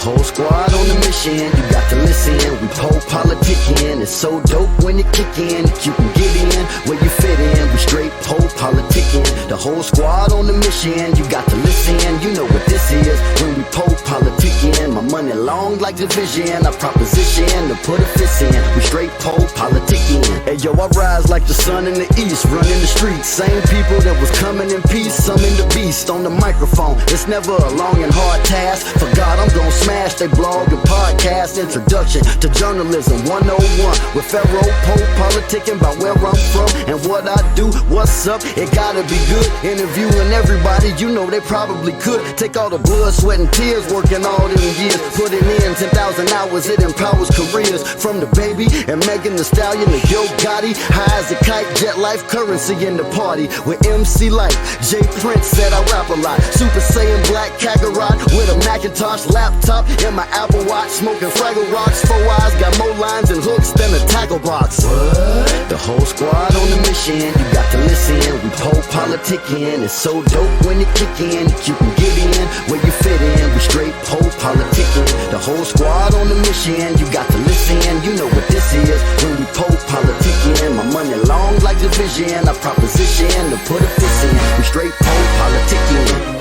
whole squad on the mission, you got to listen. We PoPolitickin, it's so dope when it kick in. You can get in where you fit in. We straight PoPolitickin, the whole squad on the mission, you got to listen. You know what this is when we PoPolitickin. My money long like division, I proposition to put a fist in. We straight PoPolitickin. Hey yo, I rise like the sun in the east, running the streets. Same people that was coming in peace, some in the beast on the microphone. It's never a long and hard task. For God, I'm gon' smash they blog and podcast. Introduction to journalism 101 with Pharaoh PoPolitickin about where I'm from and what I do. What's up? It gotta be good. Interviewing everybody, you know they probably could. Take all the blood, sweat, and tears, working all them years. Putting in 10,000 hours, it empowers careers. From the baby and Megan Thee Stallion to Yo Gotti. High as a kite, jet life, currency in the party. With MC Light, J Prince said I rap a lot. Super Saiyan Black Kakarot with a Macintosh laptop in my Apple Watch. Smoking Fraggle Rocks, 4 eyes, got more lines and hooks than a tackle box. What? The whole squad on the mission, you got to listen. We PoPolitickin, it's so dope when it kick in. You can get in where you fit in. We straight PoPolitickin, the whole squad on the mission, you got to listen. You know what this is when we PoPolitickin. My money long like division, I proposition to put a fist in. We straight PoPolitickin.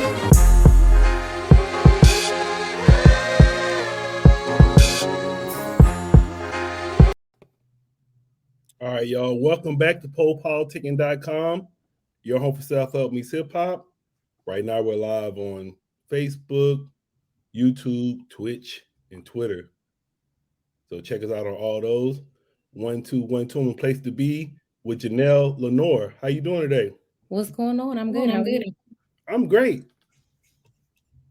All right, y'all. Welcome back to PoPolitickin.com, your home for self-help meets hip-hop. Right now, we're live on Facebook, YouTube, Twitch, and Twitter. So check us out on all those. 1-2-1-2, place to be with Janelle Lenore. How you doing today? What's going on? I'm good. I'm great.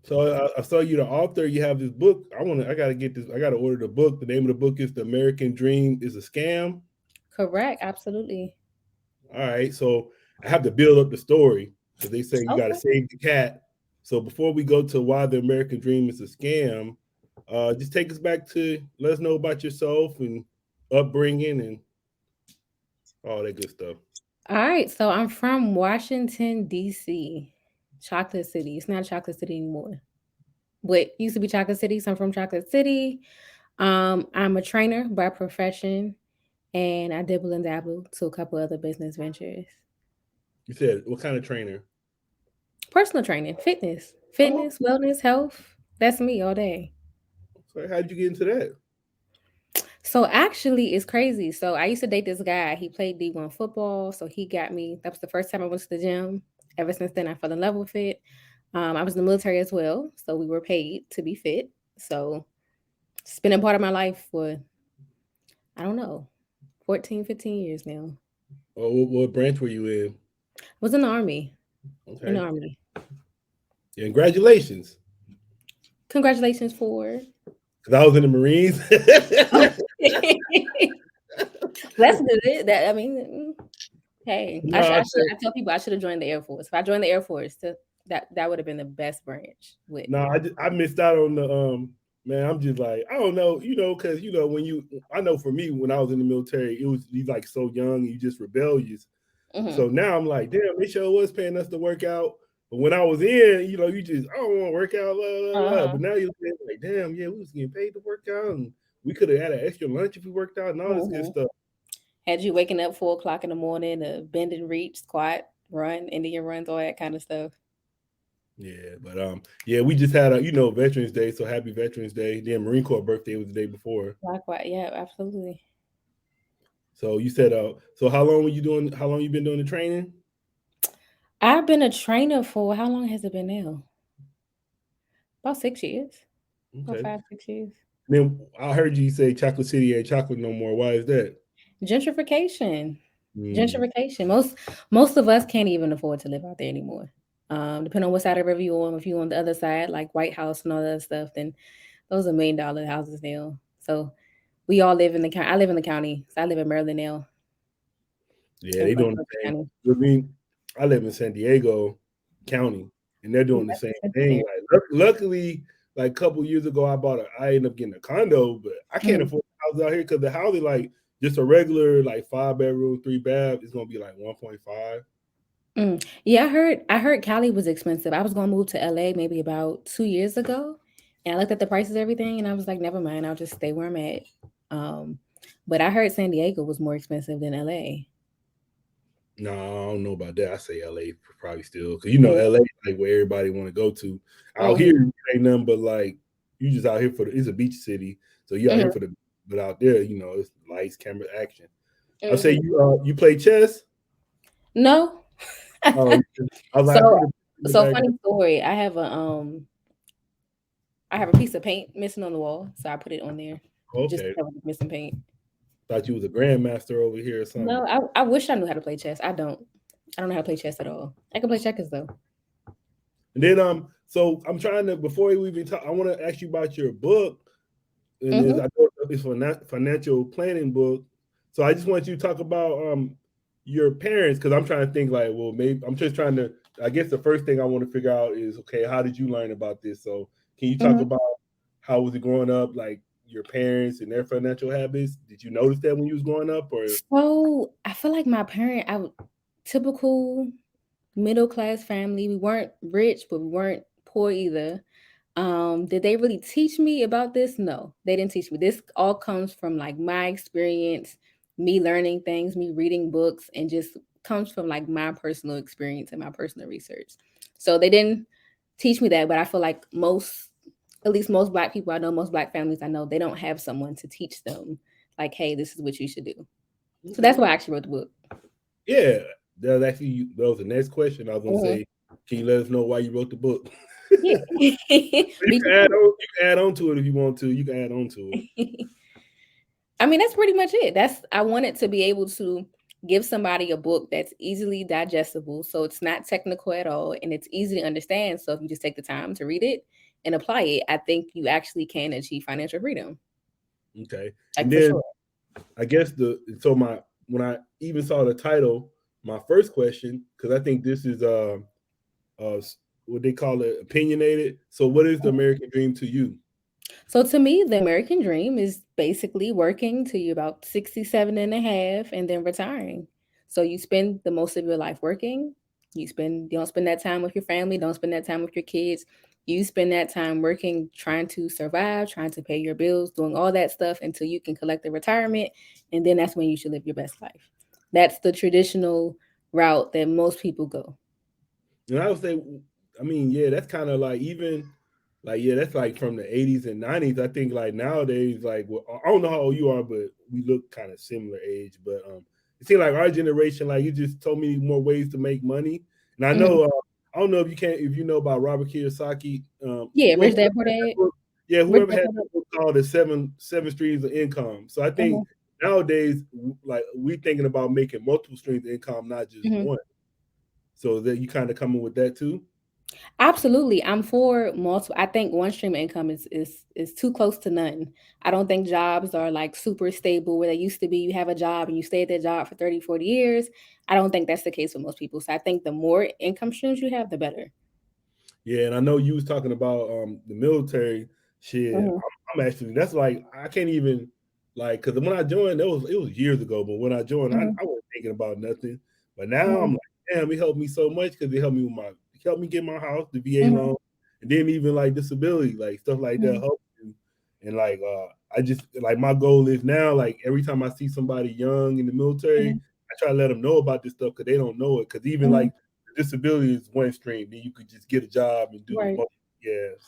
So I saw you the author. You have this book. I gotta get this. I gotta order the book. The name of the book is "The American Dream is a Scam." Correct. Absolutely. All right. So I have to build up the story because they say you gotta save the cat. So before we go to why the American Dream is a scam, just take us back to let us know about yourself and upbringing and all that good stuff. All right. So I'm from Washington, D.C., Chocolate City. It's not Chocolate City anymore, but it used to be Chocolate City. So I'm from Chocolate City. I'm a trainer by profession, and I dibble and dabble to a couple other business ventures. You said what kind of trainer? Personal training, fitness, wellness, health. That's me all day. So how'd you get into that? So actually, it's crazy. So I used to date this guy. He played D1 football. So he got me. That was the first time I went to the gym. Ever since then, I fell in love with it. I was in the military as well. So we were paid to be fit. So it's been a part of my life for, I don't know, 14, 15 years now. Oh, what branch were you in? I was in the Army. Okay. In the Army. Yeah, congratulations. Congratulations for... Because I was in the Marines. That's good. Hey, no, I tell people I should have joined the Air Force. If I joined the Air Force, that would have been the best branch. I missed out on the man. I'm just like, I don't know, because I know for me when I was in the military, it was you like so young and you just rebellious. Mm-hmm. So now I'm like, damn, they sure was paying us to work out. But when I was in, you just, I don't want to work out, blah, blah, blah. But now you're like, damn, yeah, we was getting paid to work out, and we could have had an extra lunch if we worked out and all this good stuff. Had you waking up 4 o'clock in the morning to bend and reach, squat, run, Indian runs, all that kind of stuff. Yeah, but we just had a Veterans Day, so happy Veterans Day. Then Marine Corps birthday was the day before. Likewise, yeah, absolutely. So you said, so how long you been doing the training? I've been a trainer for, how long has it been now? About 6 years. Okay. About 5-6 years. Then I heard you say Chocolate City ain't chocolate no more. Why is that? Gentrification. Gentrification. Most of us can't even afford to live out there anymore. Depending on what side of the river you're on. If you're on the other side, like White House and all that stuff, then those are $1 million houses now. So we all live in the county. I live in the county. So I live in Maryland now. Yeah, they doing the same. I live in San Diego County, and they're doing the same thing. Like, luckily, like a couple years ago, I ended up getting a condo, but I can't afford a house out here because the house is like just a regular like 5-bedroom, 3-bath is gonna be like 1.5. Yeah, I heard Cali was expensive. I was gonna move to LA maybe about 2 years ago, And I looked at the prices, everything, and I was like, never mind, I'll just stay where I'm at. But I heard San Diego was more expensive than LA. No, I don't know about that. I say LA probably still, because you know LA like where everybody want to go to. Out here ain't nothing but like you just out here for it's a beach city, so you out here for the. But out there, you know, it's lights, camera, action. I say you play chess. No. Oh, I was like, so funny story. I have a piece of paint missing on the wall, so I put it on there. Just okay. to cover the missing paint. Thought you was a grandmaster over here or something. No, I wish I knew how to play chess. I don't know how to play chess at all. I can play checkers though. And then so I'm trying to before we even talk, I want to ask you about your book. And I know it's a financial planning book. So I just want you to talk about your parents, because I'm trying to think like, well, maybe I'm just trying to. I guess the first thing I want to figure out is, okay, how did you learn about this? So can you talk about how was it growing up, like your parents and their financial habits? Did you notice that when you was growing up, or? So I feel like my parent, typical middle class family. We weren't rich, but we weren't poor either. Did they really teach me about this? No, they didn't teach me. This all comes from like my experience, me learning things, me reading books, and just comes from like my personal experience and my personal research. So they didn't teach me that, but I feel like at least most Black people I know, most Black families I know, they don't have someone to teach them like, hey, this is what you should do. So that's why I actually wrote the book. Yeah, that was the next question. I was going to say, can you let us know why you wrote the book? Yeah. You can add on to it if you want to. You can add on to it. I mean, that's pretty much it. I wanted to be able to give somebody a book that's easily digestible, so it's not technical at all, and it's easy to understand. So if you just take the time to read it and apply it, I think you actually can achieve financial freedom. Okay. Like, and then sure. I guess when I even saw the title, my first question, because I think this is what they call it, opinionated. So what is the American dream to you? So to me, the American dream is basically working till you're about 67 and a half and then retiring. So you spend the most of your life working. You don't spend that time with your family, don't spend that time with your kids. You spend that time working, trying to survive, trying to pay your bills, doing all that stuff until you can collect the retirement. And then that's when you should live your best life. That's the traditional route that most people go. And I would say, I mean, yeah, that's kind of like even like, yeah, that's like from the 80s and 90s. I think like nowadays, like, well, I don't know how old you are, but we look kind of similar age. But it seems like our generation, like you just told me more ways to make money. And I know, I don't know if you know about Robert Kiyosaki. Yeah, Rich Dad Poor Dad. Yeah, whoever had the book called the seven streams of income. So I think nowadays, like we thinking about making multiple streams of income, not just one. So that you kind of coming with that too? Absolutely. I'm for multiple. I think one stream of income is too close to none. I don't think jobs are like super stable where they used to be. You have a job and you stay at that job for 30, 40 years. I don't think that's the case for most people. So I think the more income streams you have, the better. Yeah, and I know you was talking about the military shit. I'm actually, that's like I can't even like, because when I joined, it was years ago. But when I joined, I wasn't thinking about nothing. But now I'm like, damn, it helped me so much because it helped me get my house, the VA loan, and then even like disability, like stuff like that help you. And like I just like my goal is now, like every time I see somebody young in the military, I try to let them know about this stuff because they don't know it. Because even like disability is one stream, then you could just get a job and do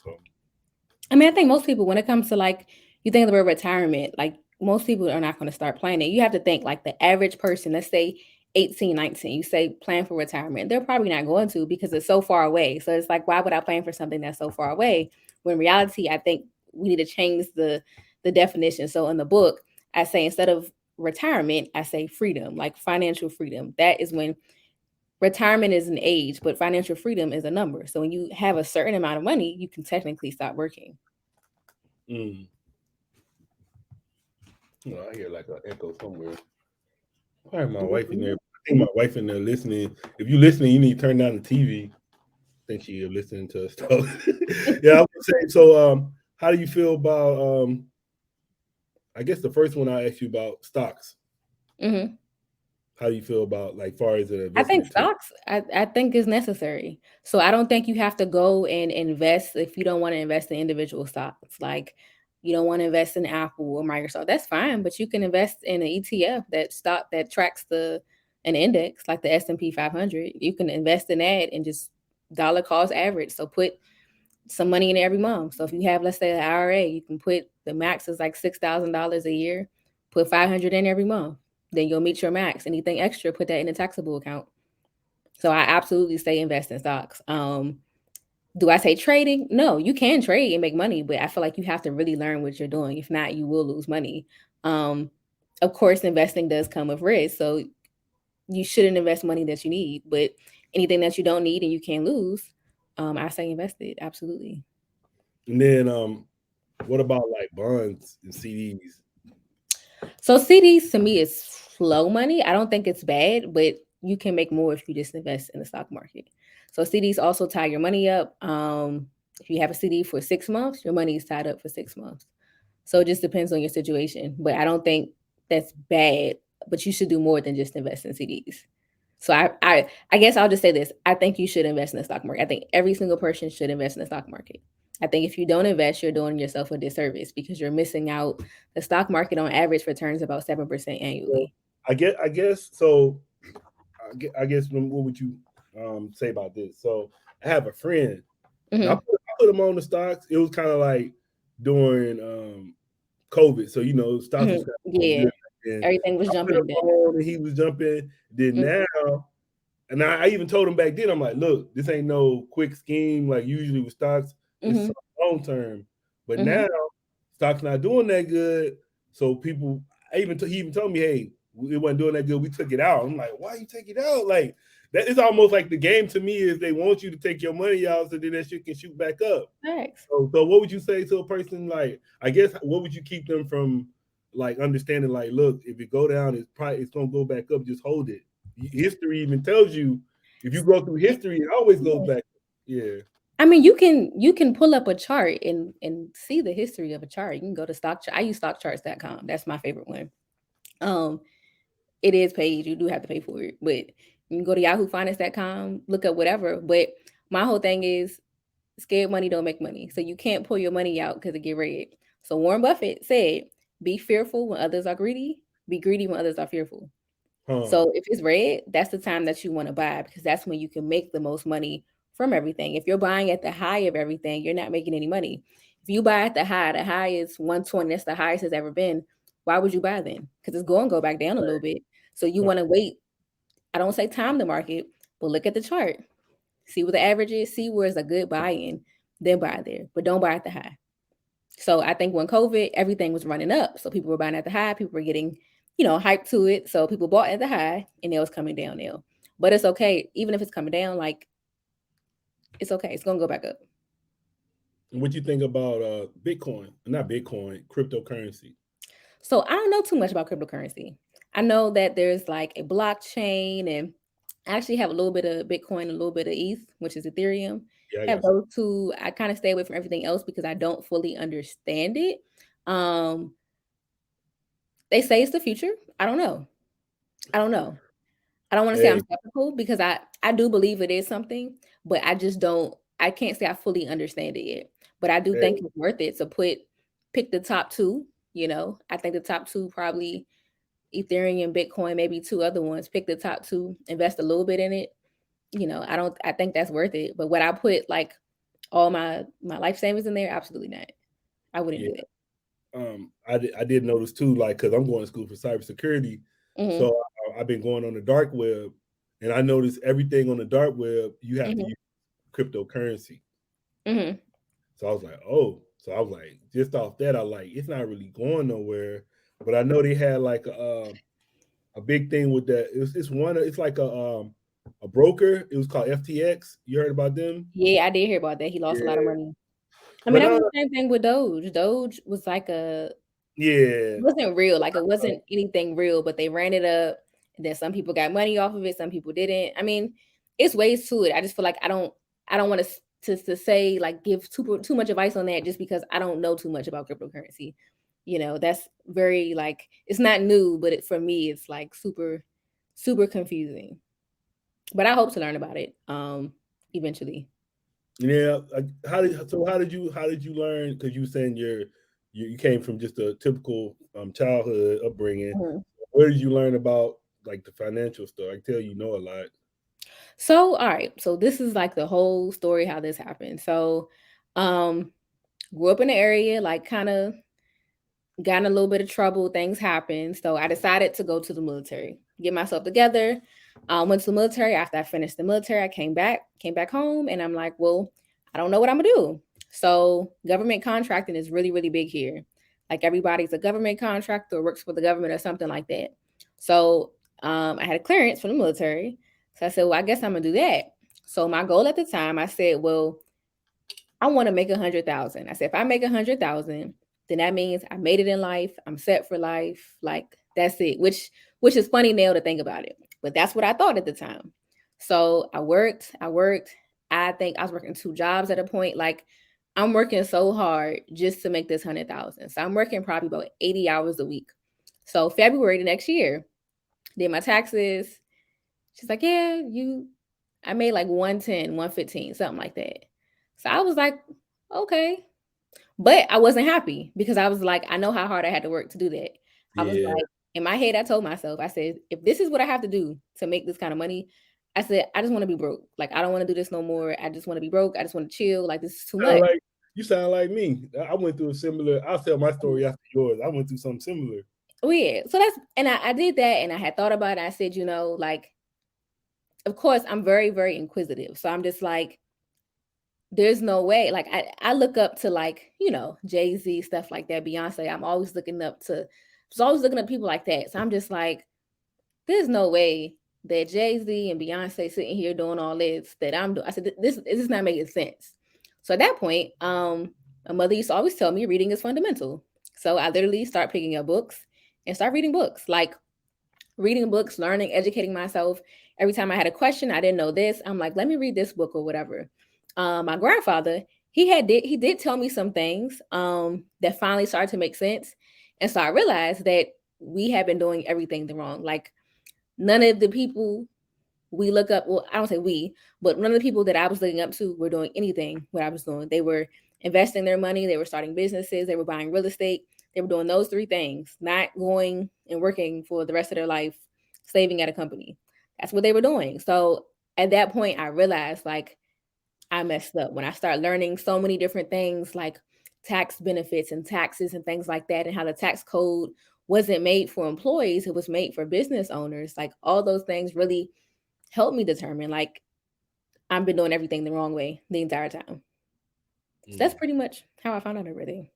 so. I mean, I think most people, when it comes to like, you think about retirement, like most people are not going to start planning. You have to think like the average person, let's say 18, 19, you say plan for retirement. They're probably not going to because it's so far away. So it's like, why would I plan for something that's so far away? When in reality, I think we need to change the definition. So in the book, I say instead of retirement, I say freedom, like financial freedom. That is when retirement is an age, but financial freedom is a number. So when you have a certain amount of money, you can technically stop working. Oh, I hear like an echo somewhere. Probably my wife in there. I think my wife in there listening. If you're listening, you need to turn down the TV. I think she's listening to us talk. Yeah, I would say so. How do you feel about I guess the first one I asked you about stocks? How do you feel about like far as an I think investment tool? stocks, I think is necessary. So I don't think you have to go and invest if you don't want to invest in individual stocks. Like you don't want to invest in Apple or Microsoft. That's fine, but you can invest in an ETF that tracks an index like the S&P 500. You can invest in that and just dollar cost average. So put some money in every month. So if you have, let's say, an IRA, you can put the max is like $6,000 a year. Put 500 in every month. Then you'll meet your max. Anything extra, put that in a taxable account. So I absolutely say invest in stocks. Do I say trading? No, you can trade and make money, but I feel like you have to really learn what you're doing. If not, you will lose money. Um, of course, investing does come with risk, so you shouldn't invest money that you need. But anything that you don't need and you can't lose, I say invest it. Absolutely. And then what about like bonds and CDs? So CDs to me is slow money. I don't think it's bad, but you can make more if you just invest in the stock market. So CDs also tie your money up. If you have a CD for 6 months, your money is tied up for 6 months. So it just depends on your situation. But I don't think that's bad. But you should do more than just invest in CDs. So I guess I'll just say this. I think you should invest in the stock market. I think every single person should invest in the stock market. I think if you don't invest, you're doing yourself a disservice because you're missing out. The stock market on average returns about 7% So annually. I guess so. I guess what would you say about this? So I have a friend. And Hmm. I put him on the stocks. It was kind of like during COVID, so stocks Hmm. was kind of doing Yeah, good. And everything was I put jumping him then. on, and he was jumping. Then Hmm. now, and I even told him back then, I'm like, look, this ain't no quick scheme like usually with stocks. It's Hmm. long term. But Hmm. now stocks not doing that good. So people, he even told me, hey, it wasn't doing that good. We took it out. I'm like, why you take it out? Like that is almost like the game to me is they want you to take your money out so then that shit can shoot back up. Thanks. So what would you say to a person like? I guess what would you keep them from like understanding? Like, look, if it go down, it's gonna go back up. Just hold it. History even tells you if you go through history, it always goes Yeah. back. Yeah. I mean, you can pull up a chart and see the history of a chart. You can go to stock. I use stockcharts.com. That's my favorite one. Um, it is paid. You do have to pay for it, but you can go to yahoofinance.com, look up whatever. But my whole thing is scared money don't make money. So you can't pull your money out because it get red. So Warren Buffett said, be fearful when others are greedy, be greedy when others are fearful. Huh. So if it's red, that's the time that you want to buy because that's when you can make the most money from everything. If you're buying at the high of everything, you're not making any money. If you buy at the high is 120, that's the highest it's ever been. Why would you buy then? Because it's going to go back down a little bit. So you Right. want to wait. I don't say time the market, but look at the chart. See what the average is, see where it's a good buy-in, then buy there. But don't buy at the high. So I think when COVID, everything was running up. So people were buying at the high, people were getting, hyped to it. So people bought at the high and it was coming down now. But it's okay. Even if it's coming down, like it's okay. It's gonna go back up. And what you think about Bitcoin? Not Bitcoin, cryptocurrency. So I don't know too much about cryptocurrency. I know that there's like a blockchain and I actually have a little bit of Bitcoin, a little bit of ETH, which is Ethereum. Yeah, I Have got you. those two. I kind of stay away from everything else because I don't fully understand it. Um, they say it's the future. I don't know. I don't know. I don't want to say I'm Hey, skeptical because I do believe it is something, but I just don't. I can't say I fully understand it yet. But I do hey, think it's worth it to pick the top two. I think the top two probably Ethereum, Bitcoin, maybe two other ones. Pick the top two, invest a little bit in it. I don't. I think that's worth it. But would I put like all my life savings in there? Absolutely not. I wouldn't yeah. do that. I did notice too, like, because I'm going to school for cybersecurity, Hmm. so I've been going on the dark web, and I noticed everything on the dark web you have to Hmm. use cryptocurrency. Hmm. So I was like, oh, so I was like, just off that, I like it's not really going nowhere, but I know they had like a big thing with that. It's like a broker. It was called FTX. You heard about them? Yeah, I did hear about that. He lost a lot of Yeah, money. I mean, but that was the same thing with Doge. Doge was like yeah, wasn't real. Like it wasn't anything real, but they ran it up. And then some people got money off of it, some people didn't. I mean, it's ways to it. I just feel like I don't want to say like give too much advice on that just because I don't know too much about cryptocurrency. That's very like it's not new, but for me it's like super super confusing. But I hope to learn about it eventually. Yeah. How did you learn? Because you were saying you came from just a typical childhood upbringing. Mhm. Where did you learn about like the financial stuff? I can tell you know a lot. So, all right. So this is like the whole story how this happened. So, um, grew up in the area, like kind of got in a little bit of trouble. Things happened. So I decided to go to the military, get myself together. Went to the military. After I finished the military, I came back home, and I'm like, well, I don't know what I'm gonna do. So government contracting is really, really big here. Like everybody's a government contractor or works for the government or something like that. So I had a clearance from the military. So I said, well, I guess I'm gonna do that. So my goal at the time, I said, well, I want to make 100,000. I said, if I make 100,000, then that means I made it in life. I'm set for life. Like that's it. Which is funny now to think about it, but that's what I thought at the time. So I worked. I think I was working 2 jobs at a point. Like I'm working so hard just to make this 100,000. So I'm working probably about 80 hours a week. So February the next year, did my taxes. She's like, yeah, I made like 110, 115, something like that. So I was like, okay. But I wasn't happy because I was like, I know how hard I had to work to do that. I was Yeah. like, in my head, I told myself, I said, if this is what I have to do to make this kind of money, I said, I just want to be broke. Like, I don't want to do this no more. I just want to be broke. I just want to chill. Like, this is too Sound much. like you sound like me. I went through a similar. I'll tell my story after yours. I went through something similar. Oh, yeah. So and I did that and I had thought about it. I said, like, of course, I'm very, very inquisitive. So I'm just like, there's no way. Like I look up to like, Jay-Z, stuff like that, Beyonce. I'm always looking up to just always looking up people like that. So I'm just like, there's no way that Jay-Z and Beyonce sitting here doing all this that I'm doing. I said, this is not making sense. So at that point, my mother used to always tell me reading is fundamental. So I literally start picking up books and start reading books. Like reading books, learning, educating myself. Every time I had a question, I didn't know this. I'm like, let me read this book or whatever. My grandfather, he did tell me some things that finally started to make sense, and so I realized that we have been doing everything the wrong. Like none of the people we look up, well, I don't say we, but none of the people that I was looking up to were doing anything what I was doing. They were investing their money, they were starting businesses, they were buying real estate, they were doing those 3 things, not going and working for the rest of their life, saving at a company. That's what they were doing. So at that point, I realized like I messed up when I started learning so many different things like tax benefits and taxes and things like that, and how the tax code wasn't made for employees, it was made for business owners. Like all those things really helped me determine like I've been doing everything the wrong way the entire time. So that's pretty much how I found out everything.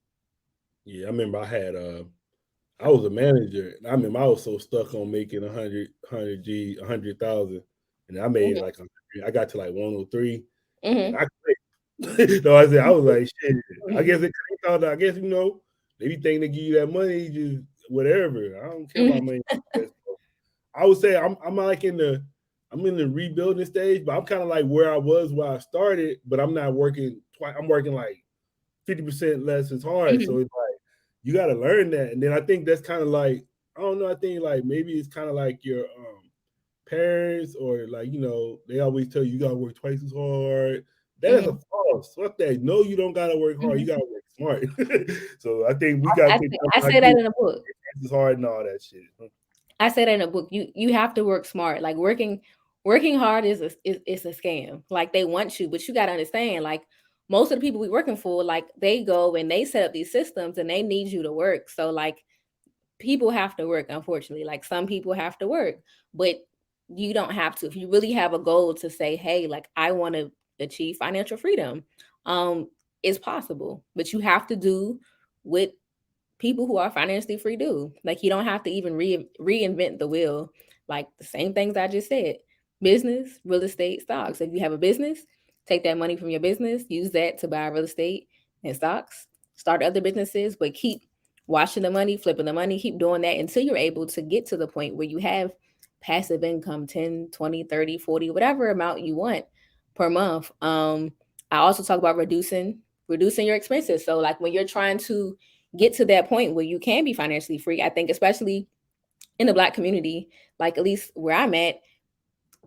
Yeah, I remember I was a manager. And I remember I was so stuck on making 100,000, and I made Mhm. like I got to like 103, and Mhm. I quit. No, I said I was like shit. I Mhm. guess it thought I guess maybe think they give you that money just whatever. I don't care about Mhm. money. I would say I'm in the rebuilding stage, but I'm kind of like where I was where I started, but I'm not working twice. I'm working like 50% less as hard. So Mhm. it's like you got to learn that, and then I think that's kind of like I don't know. I think like maybe it's kind of like your parents or like they always tell you you got to work twice as hard. That is a Mhm. false. Fuck that. No, you don't got to work hard. You Mhm. got to work smart. So I think we got to take I our say that kids in a book. twice as hard and all that shit. I say that in a book. You have to work smart. Like working hard is a scam. Like they want you, but you got to understand. Like most of the people we working for, like they go and they set up these systems and they need you to work. So like people have to work. Unfortunately, like some people have to work, but you don't have to. If you really have a goal to say, hey, like I want to achieve financial freedom, it's possible. But you have to do what people who are financially free do. Like you don't have to even reinvent the wheel. Like the same things I just said: business, real estate, stocks. If you have a business, take that money from your business, use that to buy real estate and stocks. Start other businesses, but keep washing the money, flipping the money, keep doing that until you're able to get to the point where you have passive income 10, 20, 30, 40, whatever amount you want per month. I also talk about reducing your expenses. So like when you're trying to get to that point where you can be financially free. I think especially in the Black community, like at least where I'm at,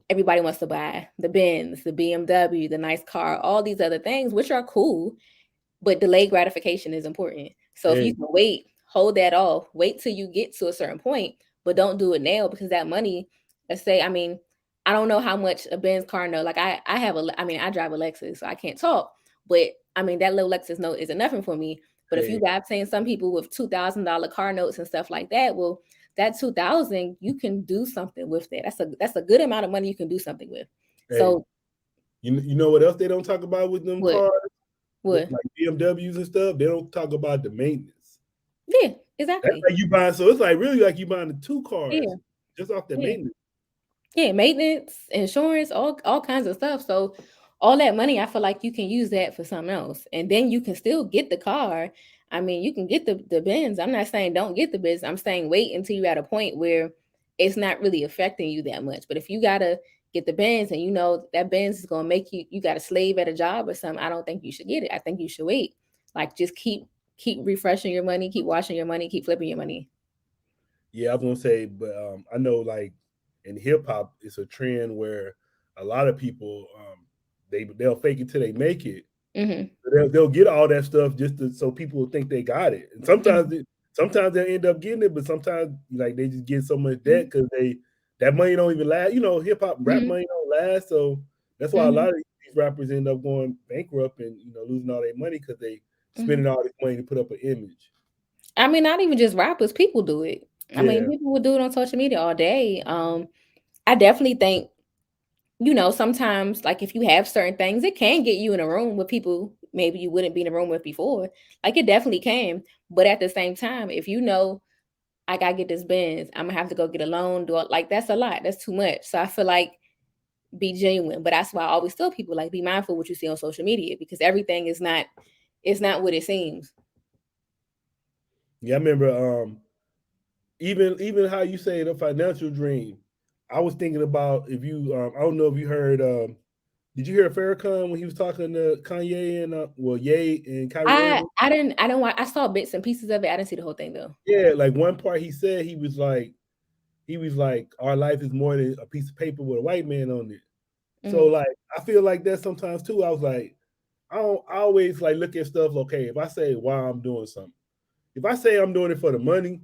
everybody wants to buy the Benz, the BMW, the nice car, all these other things, which are cool, but delayed gratification is important. So if you Hey, can wait, hold that off, wait till you get to a certain point, but don't do it now, because that money, let's say, I mean, I don't know how much a Benz car note. Like I have a, I mean, I drive a Lexus, so I can't talk, but I mean that little Lexus note isn't nothing for me. But if you hey, got saying some people with $2,000 car notes and stuff like that, well, that 2,000 you can do something with that. That's a good amount of money you can do something with. hey. So You know what else they don't talk about with them what cars? With what like BMWs and stuff, they don't talk about the maintenance. yeah, That's exactly. like you buying, so it's like really like you buying the two cars Yeah, just off the yeah. maintenance. Yeah, maintenance, insurance, all kinds of stuff. So all that money, I feel like you can use that for something else, and then you can still get the car. I mean, you can get the Benz. I'm not saying don't get the Benz. I'm saying wait until you're at a point where it's not really affecting you that much. But if you gotta get the Benz and you know that Benz is gonna make you got to slave at a job or something, I don't think you should get it. I think you should wait. Like just keep refreshing your money, keep washing your money, keep flipping your money. Yeah, I was gonna say, but I know like in hip hop, it's a trend where a lot of people they'll fake it till they make it. Hmm. They'll get all that stuff just so people will think they got it. And sometimes they'll end up getting it, but sometimes like they just get so much debt because that money don't even last. You know, hip hop rap Hmm. money don't last, so that's why a Hmm. lot of these rappers end up going bankrupt and losing all their money because they Hmm. spending all this money to put up an image. I mean, not even just rappers, people do it. I mean, Yeah, people would do it on social media all day. I definitely think, sometimes like if you have certain things, it can get you in a room with people maybe you wouldn't be in a room with before. Like it definitely can. But at the same time, if you know I gotta get this Benz, I'm gonna have to go get a loan, do it, like that's a lot. That's too much. So I feel like be genuine. But that's why I always tell people like be mindful what you see on social media because everything is not it's not what it seems. yeah. I remember even how you say the financial dream. I was thinking about if you I don't know if you heard did you hear Farrakhan when he was talking to Kanye and Ye and Kyrie I Irving? I didn't I don't I saw bits and pieces of it. I didn't see the whole thing though. Yeah, like one part he said he was like our life is more than a piece of paper with a white man on it. So Mhm. like I feel like that sometimes too. I was like I always like look at stuff. Okay, if I say why I'm doing something, if I say I'm doing it for the money,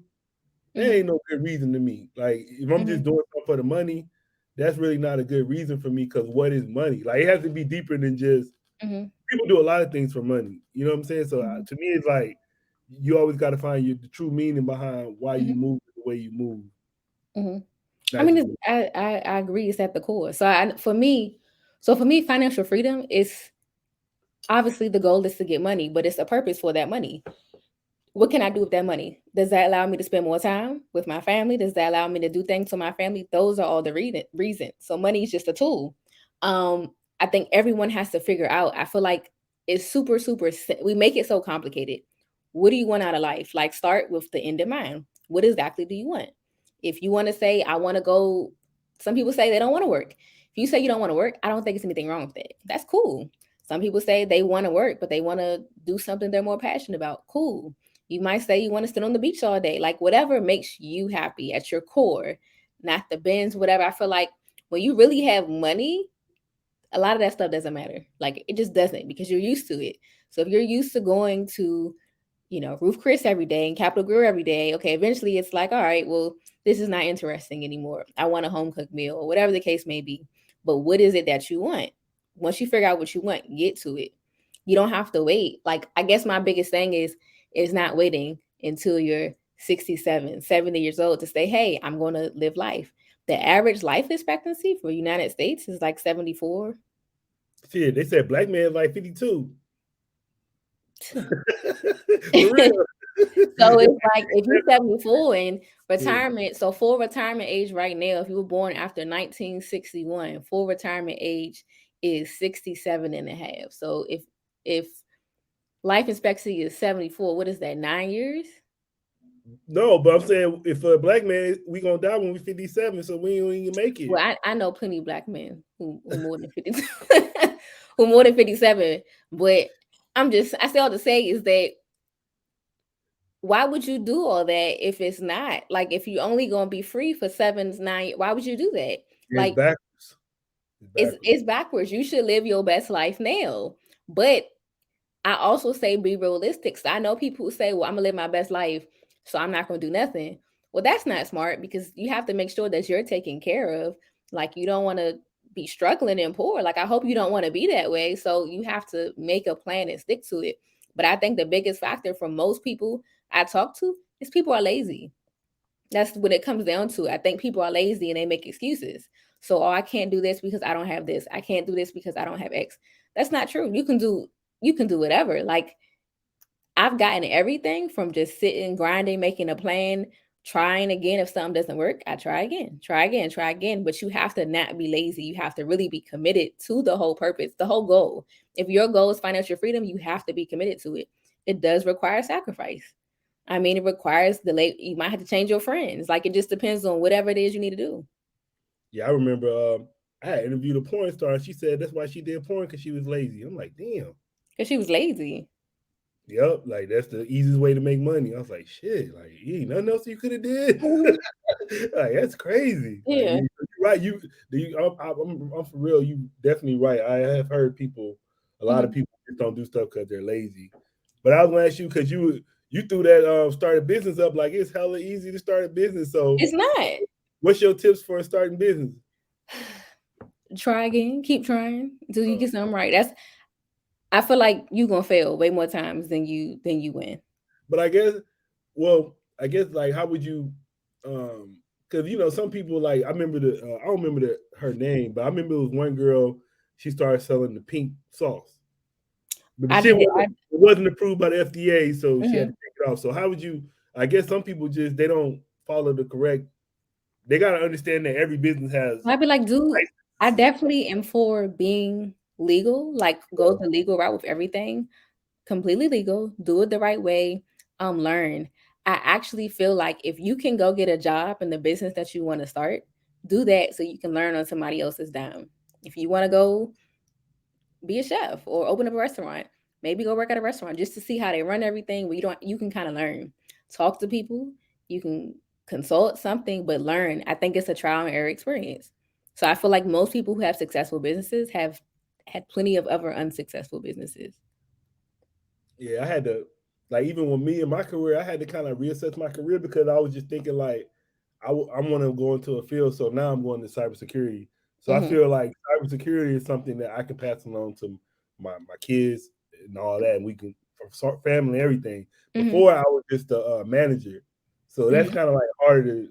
there Mhm. ain't no good reason to me. Like if I'm just Mhm. doing something for the money, that's really not a good reason for me. Because what is money? Like it has to be deeper than just Mhm. people do a lot of things for money. You know what I'm saying? So Mhm. to me, it's like you always got to find the true meaning behind why you Mhm. move the way you move. Mhm. I Not mean, just I agree. It's at the core. So for me, financial freedom is obviously the goal is to get money, but it's a purpose for that money. What can I do with that money? Does that allow me to spend more time with my family? Does that allow me to do things for my family? Those are all the reasons. So money is just a tool. I think everyone has to figure out. I feel like it's super, super. We make it so complicated. What do you want out of life? Like start with the end in mind. What exactly do you want? If you want to say, I want to go, some people say they don't want to work. If you say you don't want to work, I don't think it's anything wrong with that. That's cool. Some people say they want to work, but they want to do something they're more passionate about. Cool. You might say you want to sit on the beach all day, like whatever makes you happy at your core, not the bins, whatever. I feel like when you really have money, a lot of that stuff doesn't matter. Like it just doesn't because you're used to it. So if you're used to going to, Ruth Chris every day and Capitol Grill every day, okay, eventually it's like, all right, well, this is not interesting anymore. I want a home cooked meal or whatever the case may be. But what is it that you want? Once you figure out what you want, get to it. You don't have to wait. Like I guess my biggest thing is not waiting until you're 67, 70 years old to say, hey, I'm going to live life. The average life expectancy for United States is like 74. shit. They said black man is like 52. So For real. it's like if you're 74 and Yeah. retirement, so full retirement age right now, if you were born after 1961, full retirement age is 67 and a half. So if life expectancy is 74, what is that, 9 years? No, but I'm saying if a black man, we gonna die when we 57, so we ain't even make it. Well, I know plenty of black men who more than 50, who more than 57. But I say all to say is that why would you do all that if it's not like if you only gonna be free for 7 9 why would you do that? It's Like backwards. It's backwards. it's backwards. You should live your best life now. But I also say be realistic. So I know people who say, well, I'm gonna live my best life, so I'm not gonna do nothing. Well, that's not smart because you have to make sure that you're taken care of. Like you don't want to be struggling and poor. Like I hope you don't want to be that way. So you have to make a plan and stick to it. But I think the biggest factor for most people I talk to is people are lazy. That's what it comes down to. I think people are lazy and they make excuses. So, oh, I can't do this because I don't have this. I can't do this because I don't have X. That's not true. You can do whatever. Like I've gotten everything from just sitting, grinding, making a plan, trying again. If something doesn't work, I try again, try again, try again. But you have to not be lazy. You have to really be committed to the whole purpose, the whole goal. If your goal is financial freedom, you have to be committed to it. It does require sacrifice. I mean, it requires you might have to change your friends. Like it just depends on whatever it is you need to do. Yeah, I remember I had interviewed a porn star and she said that's why she did porn because she was lazy. I'm like, damn. Because she was lazy. Yep, like that's the easiest way to make money. I was like, shit, like ain't nothing else you could have did. Like that's crazy. Yeah. Like, you're right. I'm for real. You definitely right. I have heard a lot of people just don't do stuff because they're lazy. But I was gonna ask you because you threw that start a business up like it's hella easy to start a business. So It's not. what's your tips for starting business? Try again. Keep trying until you get something right. I feel like you're gonna fail way more times than you win. But I guess like how would you because some people like I remember I don't remember her name, but I remember it was one girl, she started selling the pink sauce. But the shit wasn't approved by the FDA, so she had to take it off. So how would you I guess some people just they don't follow the correct they gotta understand that every business has I'd be like, dude, I definitely am for being legal, like go the legal route with everything. Completely legal, do it the right way, learn. I actually feel like if you can go get a job in the business that you want to start, do that so you can learn on somebody else's dime. If you want to go be a chef or open up a restaurant, maybe go work at a restaurant just to see how they run everything. You can kind of learn, talk to people, you can consult something, but learn. I think it's a trial and error experience. So I feel like most people who have successful businesses have had plenty of other unsuccessful businesses. Yeah, I had to like even with me in my career, I had to kind of reassess my career because I was just thinking like I want to go into a field, so now I'm going to cybersecurity. So I feel like cybersecurity is something that I can pass along to my kids and all that, and we can family and everything. Before I was just a manager, so that's kind of like harder.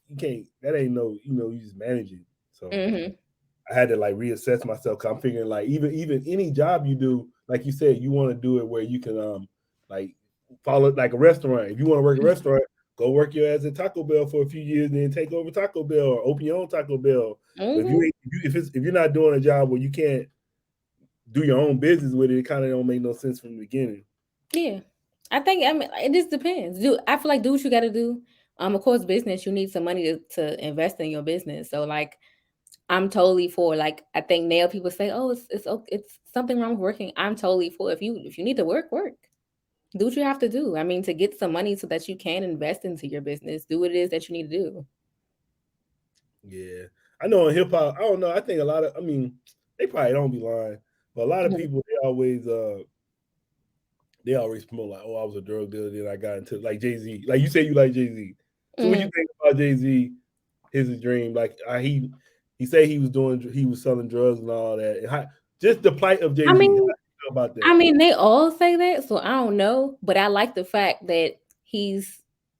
You can't. That ain't no. You just manage it. So I had to like reassess myself because I'm figuring like even any job you do, like you said, you want to do it where you can like follow like a restaurant. If you want to work a restaurant, go work your ass at Taco Bell for a few years, then take over Taco Bell or open your own Taco Bell. But if you're not doing a job where you can't do your own business with it, it kind of don't make no sense from the beginning. Yeah, I mean it just depends. I feel like do what you got to do. Of course, business you need some money to invest in your business. So like I'm totally for like I think now people say, oh, it's something wrong with working. I'm totally for if you need to work. Do what you have to do. I mean, to get some money so that you can invest into your business. Do what it is that you need to do. Yeah. I know in hip hop, I don't know. I think a lot of they probably don't be lying, but a lot of people they always promote like, oh, I was a drug dealer, then I got into like Jay-Z. Like you say you like Jay-Z. So what you think about Jay-Z, his dream? Like he said he was selling drugs and all that. And just the plight of Jay-Z. I mean, about that? I mean, they all say that, so I don't know, but I like the fact that he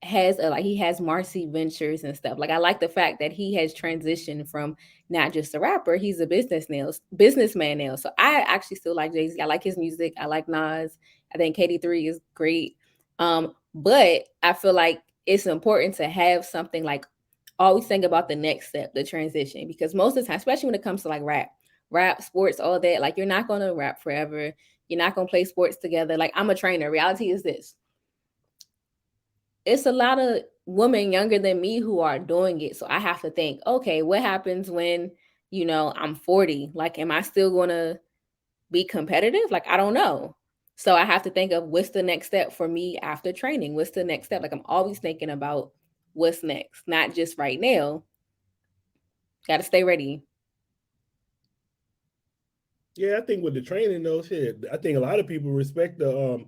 has Marcy Ventures and stuff. Like I like the fact that he has transitioned from not just a rapper, he's a businessman now. So I actually still like Jay-Z. I like his music. I like Nas. I think KD3 is great. But I feel like it's important to have something like always think about the next step, the transition, because most of the time, especially when it comes to like rap, sports, all that, like you're not going to rap forever. You're not going to play sports together. Like I'm a trainer. Reality is this. It's a lot of women younger than me who are doing it. So I have to think, okay, what happens when, I'm 40? Like, am I still going to be competitive? Like, I don't know. So I have to think of what's the next step for me after training. What's the next step? Like I'm always thinking about what's next, not just right now. Got to stay ready. Yeah, I think with the training though, shit, I think a lot of people respect the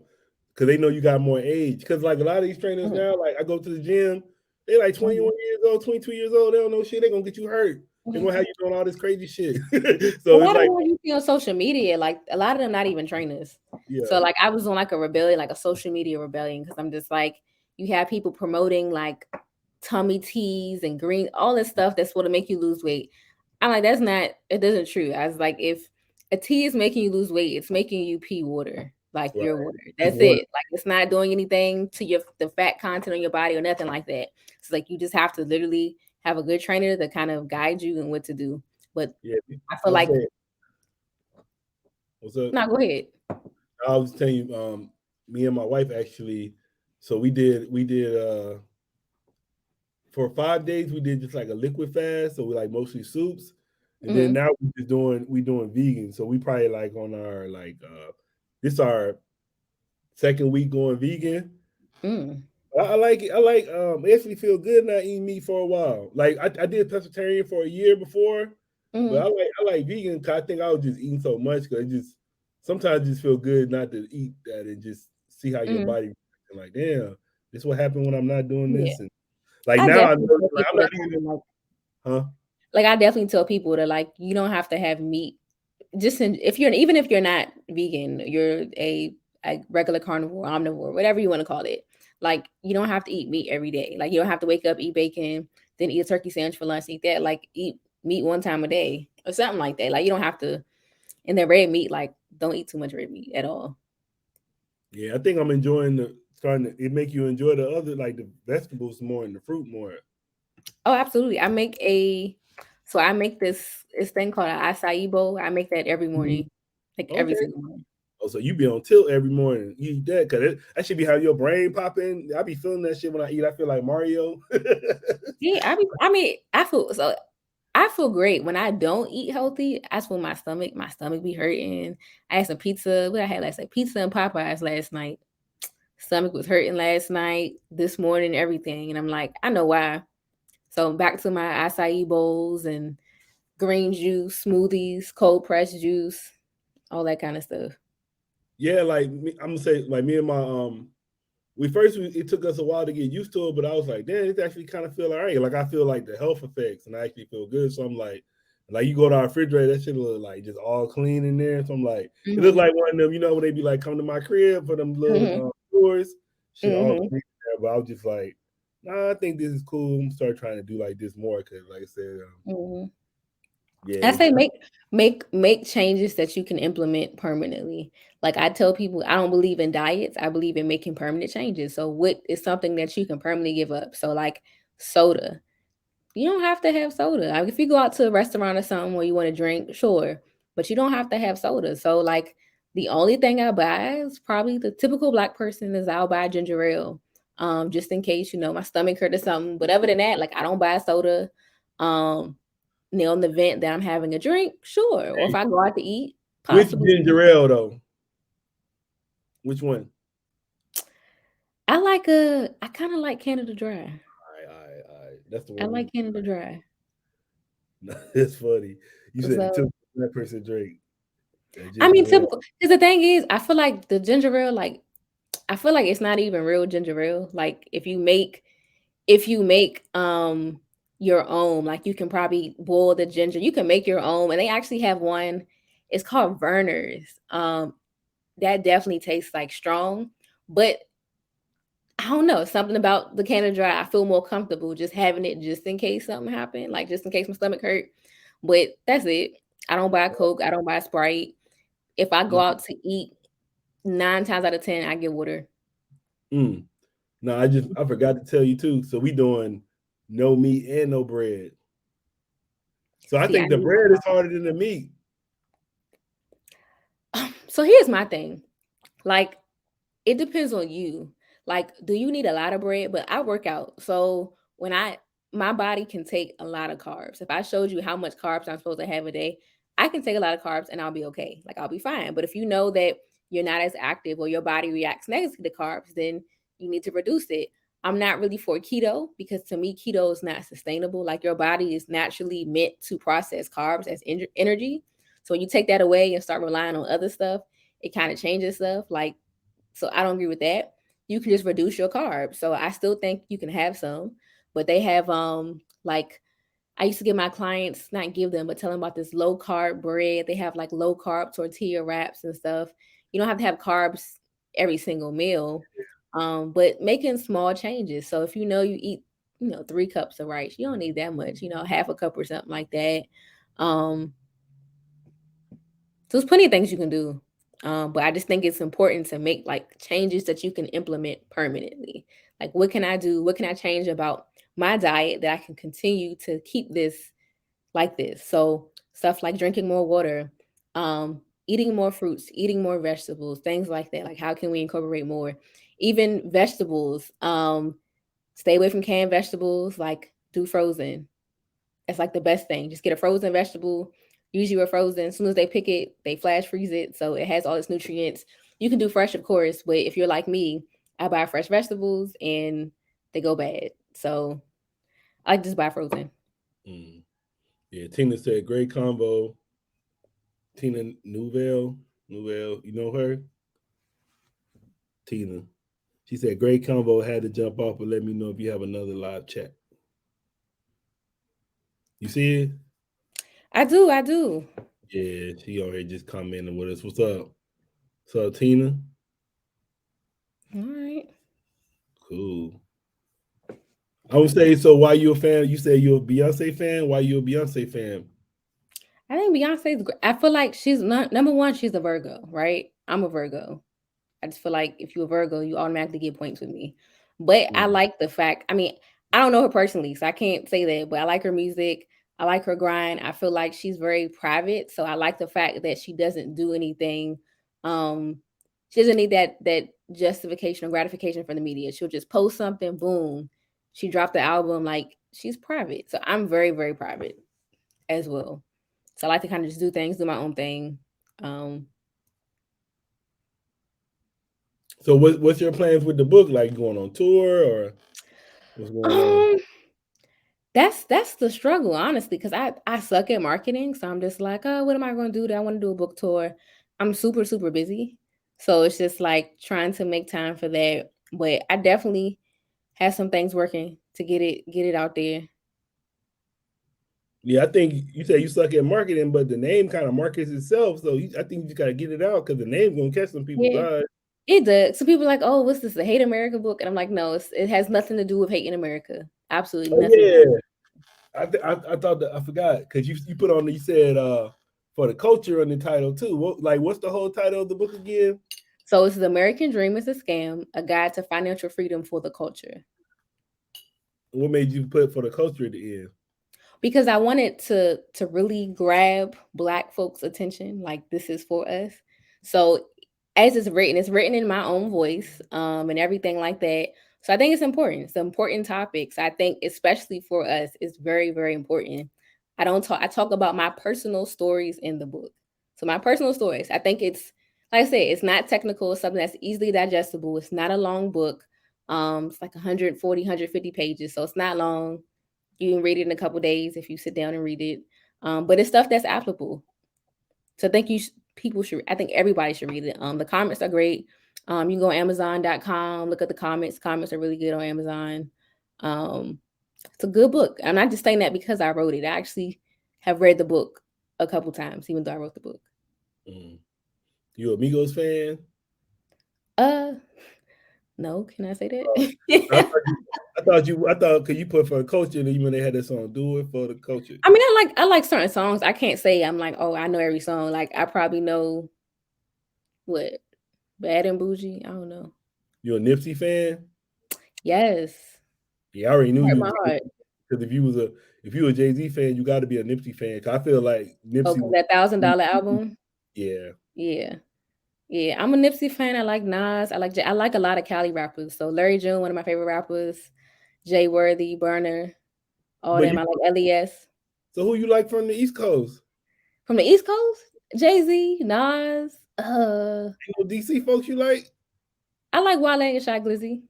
because they know you got more age. Because like a lot of these trainers Mm-hmm. now, like I go to the gym, they like 21 years old, 22 years old. They don't know shit. They gonna get you hurt. They gonna have you doing all this crazy shit. A So it's lot of like, them you see on social media, like a lot of them not even trainers. yeah, So like I was on like a rebellion, like a social media rebellion, because I'm just like, you have people promoting like tummy teas and green, all this stuff that's supposed to make you lose weight. I'm like, that's not, it isn't true. I was like, if a tea is making you lose weight, it's making you pee water, like right. your water. It's That's water. it. Like it's not doing anything to the fat content on your body or nothing like that. It's like you just have to literally have a good trainer to kind of guide you and what to do. But Yeah, I I feel was like, saying, what's up? no, go ahead. I was telling you, me and my wife actually. So we did for 5 days we did just like a liquid fast, so we like mostly soups, and then now we doing vegan. So we probably like on our like this our second week going vegan. Mm. I like it. I like it actually feel good not eating meat for a while. Like I did pescatarian for a year before, but Mm. I like vegan because I think I was just eating so much because it just sometimes it just feel good not to eat that and just see how your Mm. body like, damn, this what happened when I'm not doing Yeah. this. And like I now I definitely know tell like I'm people not that kind even of huh? like I definitely tell people that like you don't have to have meat. Just if you're even if you're not vegan, you're a regular carnivore, omnivore, whatever you want to call it. Like you don't have to eat meat every day. Like you don't have to wake up, eat bacon, then eat a turkey sandwich for lunch, eat that. Like eat meat one time a day or something like that. Like you don't have to. And then red meat, like don't eat too much red meat at all. Yeah, I think I'm enjoying the starting to it make you enjoy the other like the vegetables more and the fruit more. Oh, absolutely. I make this thing called an acai bowl. I make that every Mhm. morning, like every Okay. single morning. Oh, so you be on tilt every morning. You eat that because that should be how your brain popping. I be feeling that shit when I eat. I feel like Mario. Yeah, I feel great when I don't eat healthy. I feel my stomach be hurting. I had some pizza. What I had last night? Pizza and Popeyes last night. Stomach was hurting last night, this morning, everything. And I'm like, I know why. So back to my acai bowls and green juice, smoothies, cold pressed juice, all that kind of stuff. Yeah, like I'm gonna say, like me and my it took us a while to get used to it, but I was like, damn, it actually kind of feel all right. Like I feel like the health effects, and I actually feel good. So I'm like you go to our refrigerator, that shit look like just all clean in there. So I'm like, it looks Mm-hmm. like one of them, when they be like, come to my crib for them Mm-hmm. little tours, shit all Mm-hmm. clean there. But I was just like, nah, I think this is cool. I'm gonna start trying to do like this more because, like I said, Mm-hmm. yeah, I say it's make changes that you can implement permanently. Like I tell people, I don't believe in diets. I believe in making permanent changes. So what is something that you can permanently give up? So like soda. You don't have to have soda. Like if you go out to a restaurant or something where you want to drink, sure, but you don't have to have soda. So like the only thing I buy is probably the typical Black person is I'll buy ginger ale, just in case my stomach hurt or something. But other than that, like I don't buy soda. Um, on the event that I'm having a drink, sure. Or if I go out to eat, which possibly. ginger ale though? Which one? I kind of like Canada Dry. All right. That's the I one we. like Canada Dry. That's funny. You said the So two that person drink that I mean, ginger ale. typical. Because the thing is, I feel like the ginger ale, like I feel like it's not even real ginger ale. Like if you make your own, like you can probably boil the ginger. You can make your own, and they actually have one. It's called Verner's. That definitely tastes like strong, but I don't know, something about the Canada Dry. I feel more comfortable just having it just in case something happened, like just in case my stomach hurt. But that's it. I don't buy Coke. I don't buy Sprite. If I go No, out to eat, 9 times out of 10, I get water. no, I forgot to tell you too. So we doing no meat and no bread. So I See, I think the need. bread is harder than the meat. So here's my thing. Like, it depends on you. Like, do you need a lot of bread? But I work out. So my body can take a lot of carbs. If I showed you how much carbs I'm supposed to have a day, I can take a lot of carbs and I'll be okay. Like I'll be fine. But if you know that you're not as active or your body reacts negatively to carbs, then you need to reduce it. I'm not really for keto because to me, keto is not sustainable. Like your body is naturally meant to process carbs as energy. So when you take that away and start relying on other stuff, it kind of changes stuff. Like, so I don't agree with that. You can just reduce your carbs. So I still think you can have some, but they have like I used to give my clients, not give them, but tell them about this low carb bread. They have like low carb tortilla wraps and stuff. You don't have to have carbs every single meal, but making small changes. So if you know you eat, 3 cups of rice, you don't need that much, half a cup or something like that. Um, so there's plenty of things you can do. But I just think it's important to make like changes that you can implement permanently. Like, what can I do? What can I change about my diet that I can continue to keep this like this? So stuff like drinking more water, eating more fruits, eating more vegetables, things like that. Like, how can we incorporate more? Even vegetables. Stay away from canned vegetables. Like, do frozen. It's like the best thing. Just get a frozen vegetable. Usually we're frozen. As soon as they pick it, they flash freeze it. So it has all its nutrients. You can do fresh, of course, but if you're like me, I buy fresh vegetables and they go bad. So I like just buy frozen. Mm. Yeah, Tina said great combo. Tina Nouvelle, you know her? Tina. She said great combo, had to jump off, but let me know if you have another live chat. You see it? I do. Yeah, she on here just commenting with us. What's up? What's up, Tina? All right. Cool. I would say, so why you a fan? You say you're a Beyonce fan. Why you a Beyonce fan? I think Beyonce's great. I feel like she's not number one, she's a Virgo, right? I'm a Virgo. I just feel like if you're a Virgo, you automatically get points with me. But I Mm. like the fact, I mean, I don't know her personally, so I can't say that, but I like her music. I like her grind. I feel like she's very private. So I like the fact that she doesn't do anything. Um, she doesn't need that justification or gratification from the media. She'll just post something, boom. She dropped the album, like she's private. So I'm very, very private as well. So I like to kind of just do things, do my own thing. Um, So what's your plans with the book? Like going on tour or what's going on? um, that's the struggle, honestly, because I suck at marketing. So I'm just like, oh, what am I going to do? I want to do a book tour. I'm super super busy, so it's just like trying to make time for that. But I definitely have some things working to get it out there. Yeah, I think you say you suck at marketing, but the name kind of markets itself. So I think you just gotta get it out because the name's gonna catch some people's Yeah, eyes. it does. So people are like, oh, what's this? The Hate America book? And I'm like, no, it has nothing to do with hating America. Absolutely Oh nothing. yeah, I thought that I forgot because you put on you said for the culture on the title too. What's the whole title of the book again? So it's the American Dream is a Scam, a guide to financial freedom for the culture. What made you put for the culture at the end? Because I wanted to really grab Black folks' attention, like this is for us. So as it's written in my own voice, and everything like that. So I think it's important. It's important topics. I think especially for us, it's very very important. I talk about my personal stories in the book. So my personal stories. I think it's like I said, it's not technical. It's something that's easily digestible. It's not a long book. It's like 140, 150 pages, so it's not long. You can read it in a couple days if you sit down and read it. But it's stuff that's applicable. So I think people should. I think everybody should read it. The comments are great. You can go on Amazon.com, look at the comments. Comments are really good on Amazon. Um, it's a good book. I'm not just saying that because I wrote it. I actually have read the book a couple times, even though I wrote the book. Mm. You a Migos fan? Uh, no, can I say I, that? I thought because you put for the culture and even they had that song "Do It for the Culture." I mean, I like certain songs. I can't say I'm like, oh, I know every song. Like I probably know what Bad and Bougie. I don't know. You a Nipsey fan? Yes. Yeah, I already knew Hurt you my was heart. because if you a Jay Z fan, you got to be a Nipsey fan. Cause I feel like Oh, Nipsey because was. that $1,000 album. Yeah. Yeah. Yeah. I'm a Nipsey fan. I like Nas. I like a lot of Cali rappers. So Larry June, one of my favorite rappers. Jay Worthy, Burner, all But them. you I like LES. so who you like from the East Coast? From the East Coast, Jay-Z, Nas. Ain't no DC folks you like? I like Wale and Shy Glizzy,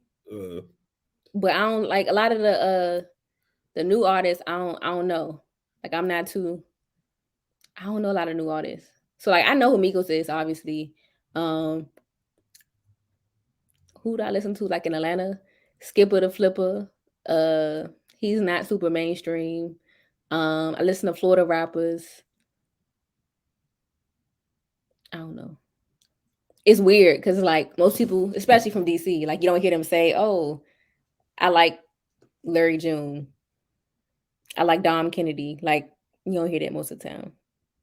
but I don't like a lot of the new artists. I don't know. Like I'm not too. I don't know a lot of new artists. So like I know who Migos is, obviously. Who do I listen to? Like in Atlanta, Skipper the Flipper. He's not super mainstream. I listen to Florida rappers. I don't know. It's weird because like most people, especially from DC, like you don't hear them say, "Oh, I like Larry June. I like Dom Kennedy." Like you don't hear that most of the time.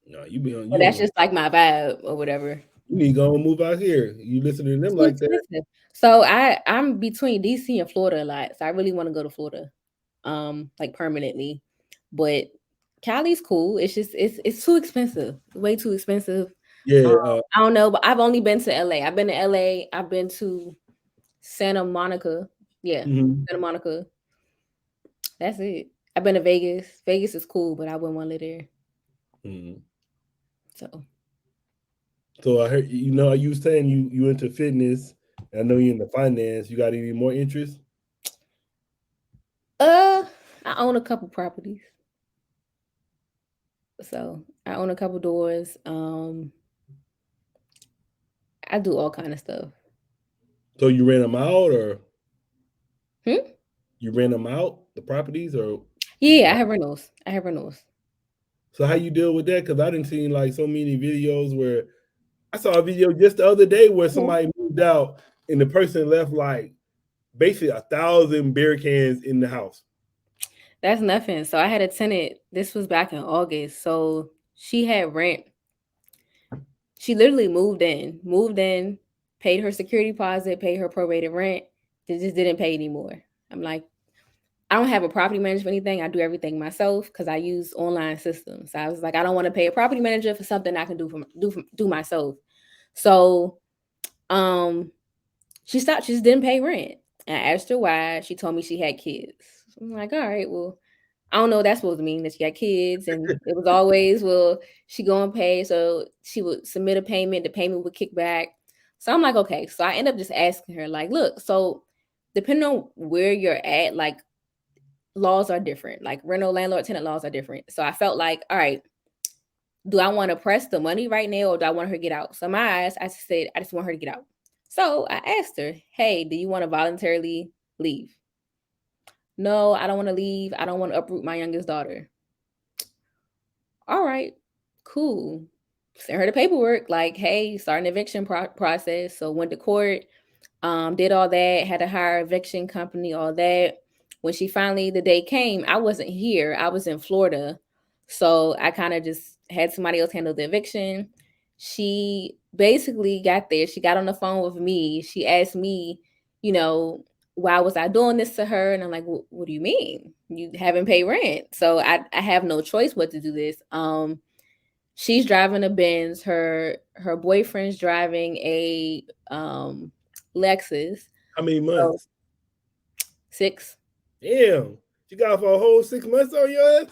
No, you be on. But You that's on. just like my vibe or whatever. You need to go and move out here. You listen to them like that. So I'm between DC and Florida a lot. So I really want to go to Florida, like permanently. But Cali's cool. It's just it's too expensive. Way too expensive. Yeah. I don't know, but I've only been to LA. I've been to LA. I've been to Santa Monica. Yeah, Santa Monica. That's it. I've been to Vegas. Vegas is cool, but I wouldn't want to live there. So I heard you was saying you into fitness. I know you're into finance. You got any more interest? I own a couple properties. So I own a couple doors. I do all kind of stuff. So you rent them out, or you rent them out, the properties, or yeah, I have rentals. So how you deal with that? Because I didn't see like so many videos where I saw a video just the other day where somebody moved out and the person left like basically 1,000 beer cans in the house. That's nothing. So I had a tenant. This was back in August. So she had rent. She literally moved in, paid her security deposit, paid her prorated rent. They just didn't pay anymore. I'm like, I don't have a property manager for anything. I do everything myself because I use online systems. So I was like, I don't want to pay a property manager for something I can do myself. So, she stopped. She just didn't pay rent. And I asked her why. She told me she had kids. I'm like, all right, well, I don't know what that's supposed to mean that she got kids. And it was always, well, she go and pay. So she would submit a payment. The payment would kick back. So I'm like, okay. So I end up just asking her, like, look, so depending on where you're at, like laws are different. Like rental landlord tenant laws are different. So I felt like, all right, do I want to press the money right now or do I want her to get out? So my eyes, I said, I just want her to get out. So I asked her, hey, do you want to voluntarily leave? No, I don't want to leave. I don't want to uproot my youngest daughter. All right, cool. Sent her the paperwork, like, hey, start an eviction process. So went to court, did all that, had to hire eviction company, all that. When she finally, the day came, I wasn't here. I was in Florida. So I kind of just had somebody else handle the eviction. She basically got there. She got on the phone with me. She asked me, why was I doing this to her? And I'm like, what do you mean? You haven't paid rent. So I have no choice but to do this. She's driving a Benz. Her boyfriend's driving a Lexus. How many months? 6. Damn. You got for a whole 6 months on your ass?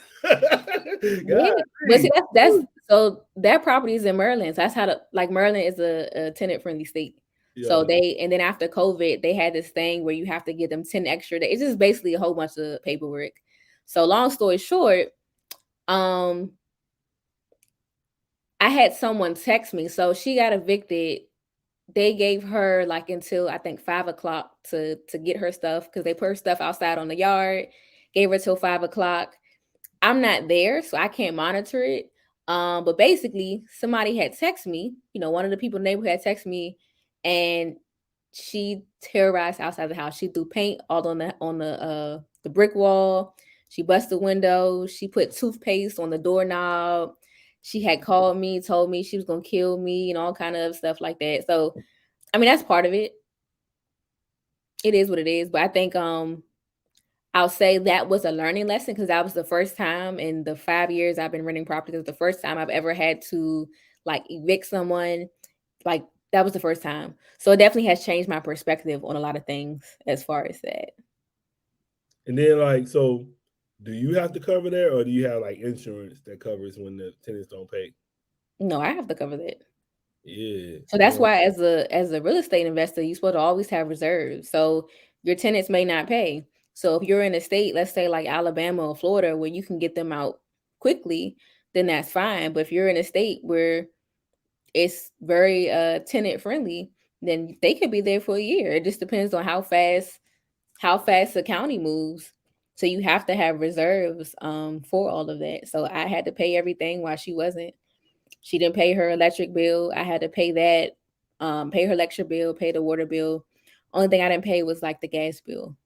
Yeah. But see, that's so that property is in Maryland. So that's how Maryland is a tenant friendly state. Yeah. So and then after COVID, they had this thing where you have to give them 10 extra days. It's just basically a whole bunch of paperwork. So long story short, I had someone text me. So she got evicted. They gave her like until I think 5 o'clock to get her stuff because they put her stuff outside on the yard. Gave her till 5 o'clock. I'm not there, so I can't monitor it. But basically, somebody had texted me. One of the people in the neighborhood had texted me, and she terrorized outside the house. She threw paint all on the brick wall. She busted windows. She put toothpaste on the doorknob. She had called me, told me she was gonna kill me, and all kind of stuff like that. So, I mean, that's part of it. It is what it is. But I think I'll say that was a learning lesson because that was the first time in the 5 years I've been renting property. It was the first time I've ever had to evict someone. That was the first time. So it definitely has changed my perspective on a lot of things as far as that. And then so do you have to cover that or do you have insurance that covers when the tenants don't pay? No, I have to cover that. Yeah. So that's why as a real estate investor, you're supposed to always have reserves. So your tenants may not pay. So if you're in a state, let's say like Alabama or Florida, where you can get them out quickly, then that's fine. But if you're in a state where it's very tenant friendly, then they could be there for a year. It just depends on how fast the county moves. So you have to have reserves for all of that. So I had to pay everything while she wasn't. She didn't pay her electric bill. I had to pay that, pay her electric bill, pay the water bill. Only thing I didn't pay was like the gas bill.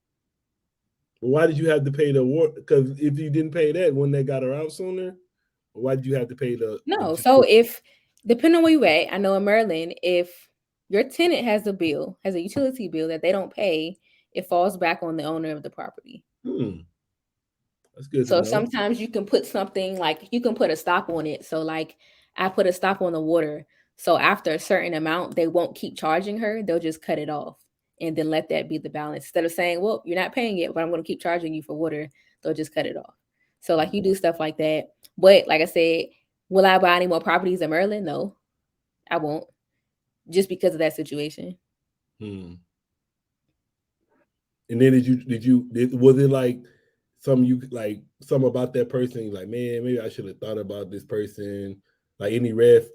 Why did you have to pay the water? Because if you didn't pay that, wouldn't they got her out sooner? Or why did you have to pay the No. just So if depending on where you at, I know in Maryland, if your tenant has a bill, has a utility bill that they don't pay, it falls back on the owner of the property. That's good to So know. sometimes you can put something like you can put a stop on it. So like I put a stop on the water. So after a certain amount, they won't keep charging her. They'll just cut it off and then let that be the balance. Instead of saying, well, you're not paying it, but I'm going to keep charging you for water, they'll just cut it off. So like you do stuff like that. But like I said, will I buy any more properties in Maryland? No, I won't. Just because of that situation. And then was it like some about that person? Like, man, maybe I should have thought about this person. Like any red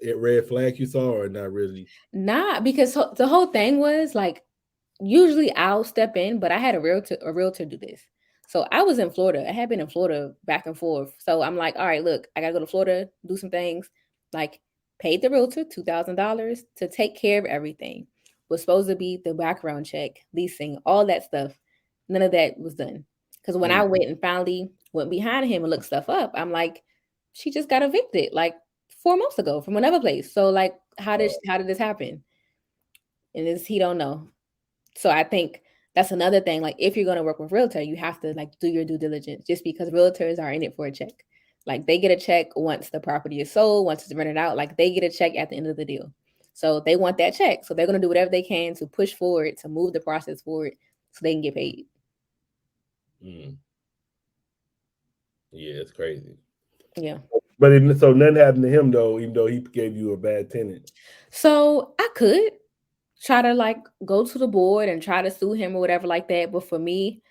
flag you saw, or not really? Nah, because the whole thing was like usually I'll step in, but I had a realtor do this. So I was in Florida. I had been in Florida back and forth. So I'm like, all right, look, I gotta go to Florida, do some things. Like paid the realtor $2,000 to take care of everything. Was supposed to be the background check, leasing, all that stuff. None of that was done. Because when I went and finally went behind him and looked stuff up, I'm like, she just got evicted like 4 months ago from another place. So like, how did this happen? And he don't know. So I think that's another thing. Like if you're going to work with realtor, you have to like do your due diligence just because realtors are in it for a check. Like they get a check once the property is sold, once it's rented out, like they get a check at the end of the deal. So they want that check. So they're going to do whatever they can to push forward, to move the process forward so they can get paid. Yeah, it's crazy. Yeah. But so nothing happened to him though, even though he gave you a bad tenant. So I could try to like go to the board and try to sue him or whatever like that. But for me,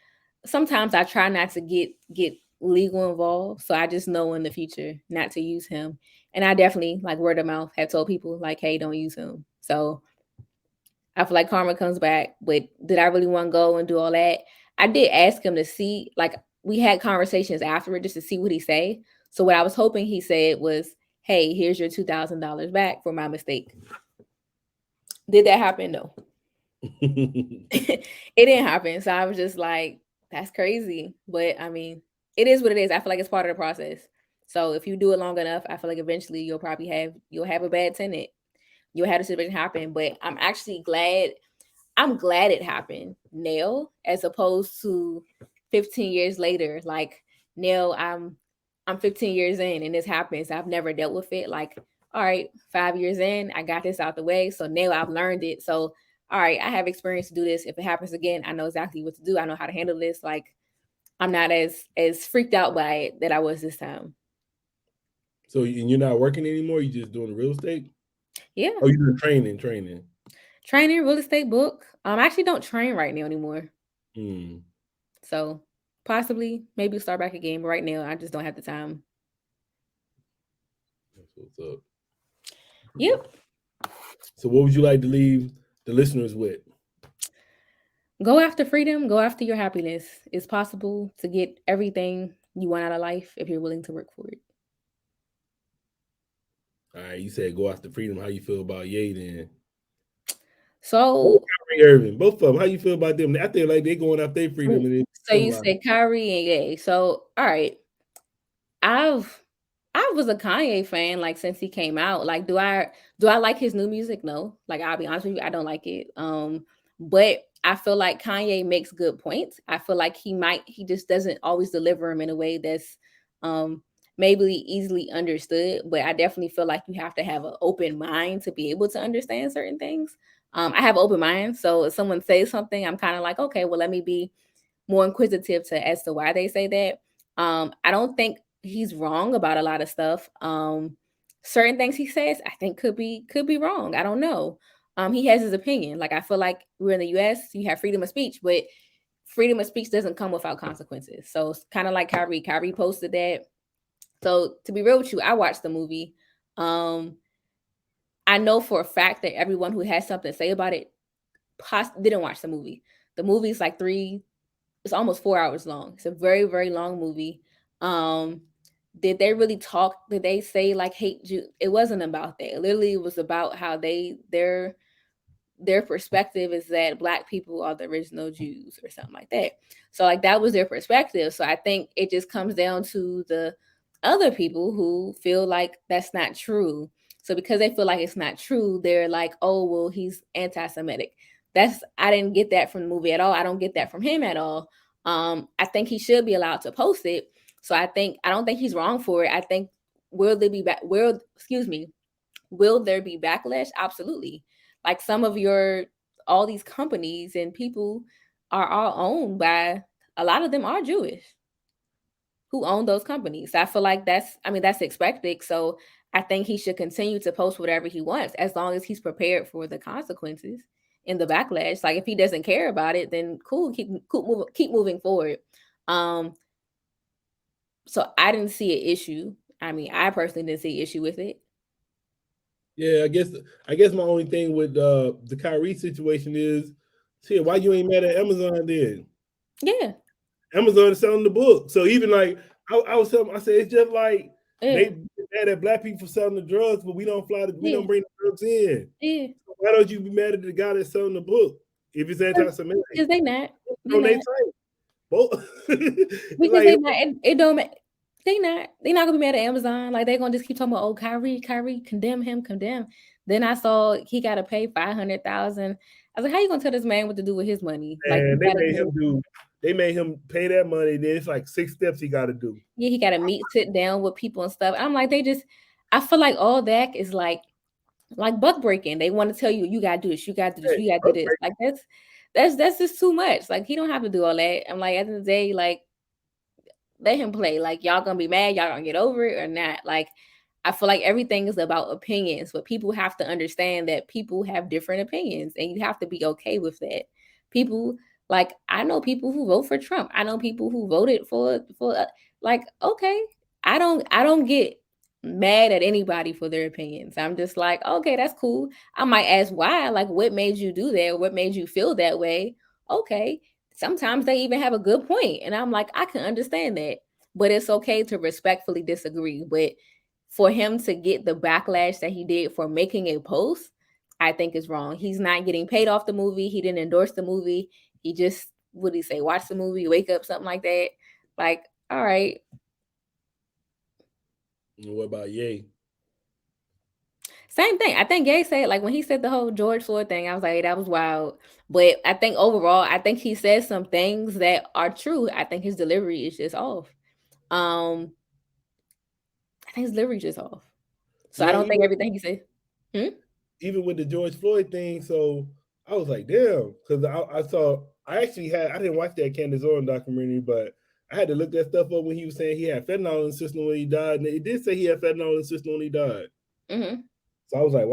sometimes I try not to get legal involved. So I just know in the future not to use him. And I definitely like word of mouth have told people like, hey, don't use him. So I feel like karma comes back. But did I really want to go and do all that? I did ask him to see, like we had conversations afterward just to see what he say. So what I was hoping he said was, hey, here's your $2,000 back for my mistake. Did that happen? No. It didn't happen. So I was just like, that's crazy. But I mean, it is what it is. I feel like it's part of the process. So if you do it long enough, I feel like eventually you'll have a bad tenant. You'll have a situation happen. But I'm actually glad. I'm glad it happened now, as opposed to 15 years later. Like now I'm 15 years in and this happens. I've never dealt with it. Like, all right, 5 years in, I got this out the way. So now I've learned it. So all right, I have experience to do this. If it happens again, I know exactly what to do. I know how to handle this. Like I'm not as freaked out by it that I was this time. So and you're not working anymore? You just doing real estate? Yeah. Oh, you're doing training. Training, real estate book. I actually don't train right now anymore. Mm. So possibly maybe start back again. But right now I just don't have the time. That's what's up. Yep. So what would you like to leave the listeners with? Go after freedom. Go after your happiness. It's possible to get everything you want out of life if you're willing to work for it. All right, you said go after freedom. How you feel about Ye then? So Kyrie Irving, both of them. How you feel about them? I think like they going after their freedom. And you say Kyrie and Ye. So all right, I was a Kanye fan like since he came out. Like, do I like his new music? No. Like, I'll be honest with you, I don't like it. But I feel like Kanye makes good points. I feel like he just doesn't always deliver them in a way that's maybe easily understood. But I definitely feel like you have to have an open mind to be able to understand certain things. I have an open mind, so if someone says something, I'm kind of like, okay, well, let me be more inquisitive as to why they say that. I don't think he's wrong about a lot of stuff. certain things he says, I think could be wrong. I don't know. He has his opinion. Like, I feel like we're in the US, you have freedom of speech, but freedom of speech doesn't come without consequences. So it's kind of like Kyrie. Kyrie posted that. So to be real with you, I watched the movie. I know for a fact that everyone who has something to say about it didn't watch the movie. The movie's like it's almost 4 hours long. It's a very, very long movie. Did they really talk? Did they say like hate Jew? It wasn't about that. It literally was about how their perspective is that Black people are the original Jews or something like that. So like that was their perspective. So I think it just comes down to the other people who feel like that's not true. So because they feel like it's not true, they're like, oh, well, he's anti-Semitic. I didn't get that from the movie at all. I don't get that from him at all. I think he should be allowed to post it. So I don't think he's wrong for it. I think will there be backlash? Absolutely. Like all these companies and people are all owned by, a lot of them are Jewish who own those companies. I feel like that's expected. So I think he should continue to post whatever he wants as long as he's prepared for the consequences and the backlash. Like if he doesn't care about it, then cool, keep moving forward. So I didn't see an issue. I personally didn't see an issue with it. Yeah, I guess my only thing with the Kyrie situation is, shit, why you ain't mad at Amazon then? Yeah. Amazon is selling the book. So even like I was telling, I said it's just like they mad at Black people for selling the drugs, but we don't we don't bring the drugs in. Yeah. So why don't you be mad at the guy that's selling the book if it's anti-Semitic? Because they not. Both. Because like, they not. It don't matter. They're not gonna be mad at Amazon. Like they're gonna just keep talking about, oh, Kyrie, condemn him. Then I saw he gotta pay $500,000. I was like, how you gonna tell this man what to do with his money? Like they made him pay that money. Then it's like 6 steps he got to do. Yeah, he got to sit down with people and stuff. I'm like, I feel like all that is like buck breaking. They want to tell you, you gotta do this, you gotta do this, you gotta do this. Like that's just too much. Like he don't have to do all that. I'm like, at the end of the day, like let him play. Like y'all gonna be mad, y'all gonna get over it or not. Like I feel like everything is about opinions, but people have to understand that people have different opinions, and you have to be okay with that. People, like I know people who vote for Trump. I know people who voted for like, okay, I don't get mad at anybody for their opinions. I'm just like, okay, that's cool. I might ask why, like what made you do that? What made you feel that way? Okay. Sometimes they even have a good point, and I'm like, I can understand that, but it's okay to respectfully disagree. But for him to get the backlash that he did for making a post, I think is wrong. He's not getting paid off the movie. He didn't endorse the movie. He just, what did he say? Watch the movie, wake up, something like that. Like, all right. What about Ye? Same thing. I think Ye said, like when he said the whole George Floyd thing, I was like, that was wild. But I think overall, I think he says some things that are true. I think his delivery is just off. I think his delivery is just off. So I don't think everything he said. Even with the George Floyd thing, so I was like, damn, because I didn't watch that Candace Owens documentary, but I had to look that stuff up when he was saying he had fentanyl in the system when he died, and it did say he had fentanyl in the system when he died. Mm-hmm. So I was like,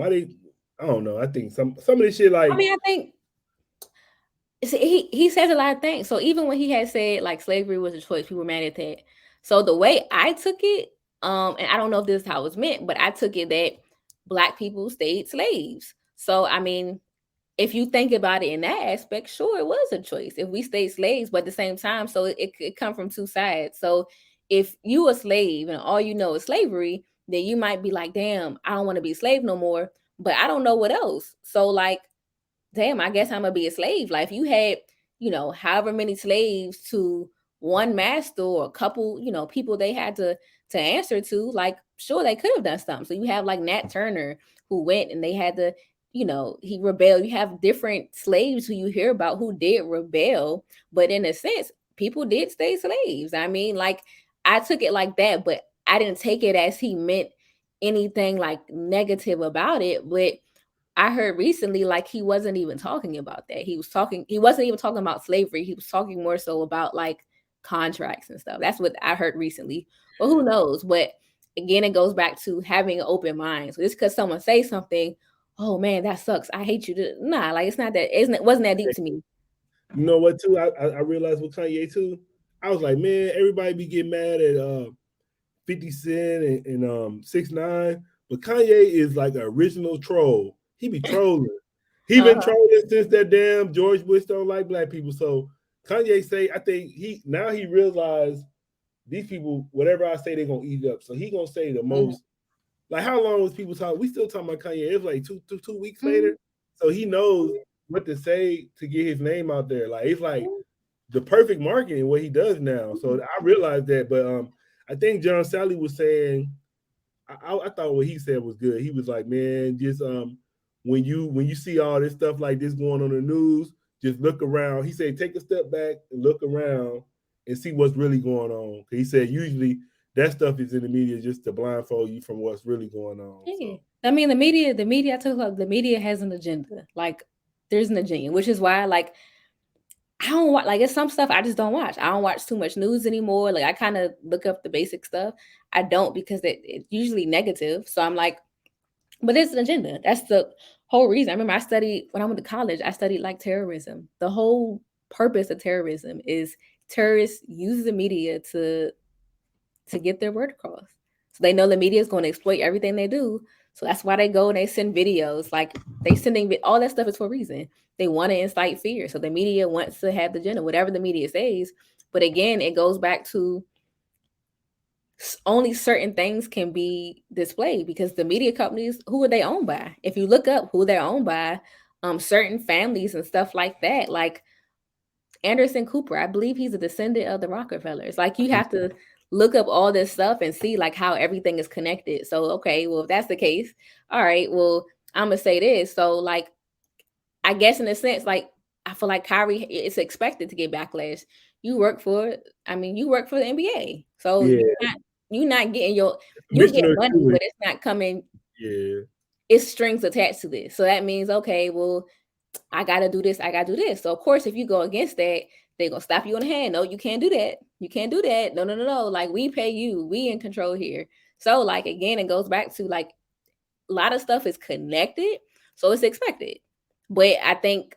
I don't know. I think some of this shit, like, I think he says a lot of things. So even when he had said like slavery was a choice, people were mad at that. So the way I took it, and I don't know if this is how it was meant, but I took it that Black people stayed slaves. So if you think about it in that aspect, sure, it was a choice if we stayed slaves, but at the same time, so it could come from two sides. So if you a slave and all you know is slavery, then you might be like, damn, I don't want to be a slave no more, but I don't know what else. So like, damn, I guess I'm gonna be a slave. Like if you had, however many slaves to one master or a couple, people they had to answer to, like, sure, they could have done something. So you have like Nat Turner who went and they had to, he rebelled. You have different slaves who you hear about who did rebel, but in a sense, people did stay slaves. Like I took it like that, but I didn't take it as he meant anything like negative about it. But I heard recently, like he wasn't even talking about that. He wasn't even talking about slavery. He was talking more so about like contracts and stuff. That's what I heard recently. But who knows? But again, it goes back to having an open mind. So just because someone says something, oh man, that sucks, I hate you. Nah, like it's not that. It wasn't that deep to me. You know what? Too, I realized with Kanye too. I was like, man, everybody be getting mad at 50 Cent and 6ix9ine, but Kanye is like an original troll. He be trolling. He been trolling since that damn George Bush don't like black people. So Kanye say, I think he realized these people, whatever I say, they're gonna eat up. So he gonna say the most. Like, how long was people talking? We still talking about Kanye. It was like two weeks later. So he knows what to say to get his name out there. Like, it's like the perfect marketing what he does now. So I realized that. But I think John Sally was saying, I thought what he said was good. He was like, man, just when you see all this stuff like this going on the news, just look around. He said, take a step back and look around and see what's really going on. He said usually that stuff is in the media just to blindfold you from what's really going on. Yeah. So. I mean, the media, I told you, the media has an agenda. Like, there's an agenda, which is why, like, I don't watch, like, it's some stuff I just don't watch. I don't watch too much news anymore. Like, I kind of look up the basic stuff. I don't, because it's usually negative. So I'm like, but it's an agenda. That's the whole reason. I remember when I went to college, I studied like terrorism. The whole purpose of terrorism is terrorists use the media to get their word across. So they know the media is going to exploit everything they do. So that's why they go and they send videos. Like, they sending all that stuff is for a reason. They want to incite fear. So the media wants to have the agenda, whatever the media says. But again, it goes back to only certain things can be displayed, because the media companies, who are they owned by? If you look up who they're owned by, certain families and stuff like that, like Anderson Cooper, I believe he's a descendant of the Rockefellers. Like, you have to look up all this stuff and see like how everything is connected. So, okay, well, if that's the case, all right, well, I'm gonna say this. So, like, I guess in a sense, like, I feel like Kyrie is expected to get backlash. You work for the NBA. So you're not getting you get money, but it's not coming. Yeah. It's strings attached to this. So that means, okay, well, I gotta do this. So of course, if you go against that, they're gonna stop you on the hand. No, you can't do that. No. Like, we pay you. We in control here. So, like, again, it goes back to, like, a lot of stuff is connected. So it's expected. But I think,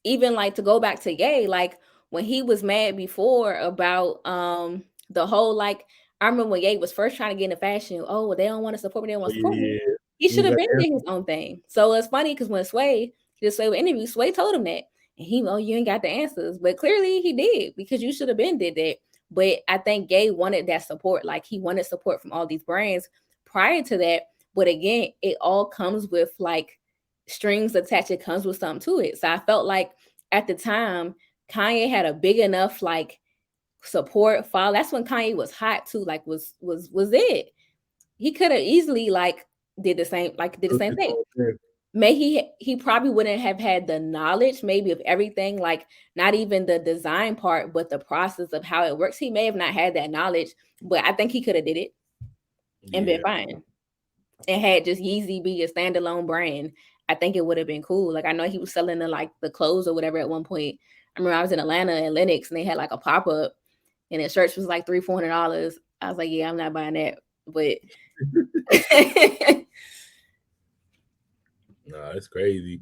even like, to go back to Ye, like, when he was mad before about the whole, like, I remember when Ye was first trying to get into fashion. Oh, well, they don't want to support me. They don't want to support me. He should have been doing his own thing. So it's funny because when Sway with interview, Sway told him that, and he, you ain't got the answers, but clearly he did, because you should have been did that. But I think Ye wanted that support. Like, he wanted support from all these brands prior to that. But again, it all comes with like strings attached. It comes with something to it. So I felt like at the time, Kanye had a big enough like support follow. That's when Kanye was hot too. Like, was it? He could have easily like did the same thing. Maybe he probably wouldn't have had the knowledge maybe of everything, like not even the design part, but the process of how it works. He may have not had that knowledge, but I think he could have did it and been fine. And had just Yeezy be a standalone brand, I think it would have been cool. Like, I know he was selling the clothes or whatever at one point. I remember I was in Atlanta at Lenox and they had like a pop-up and the shirts was like $300-$400. I was like, yeah, I'm not buying that. But nah, it's crazy.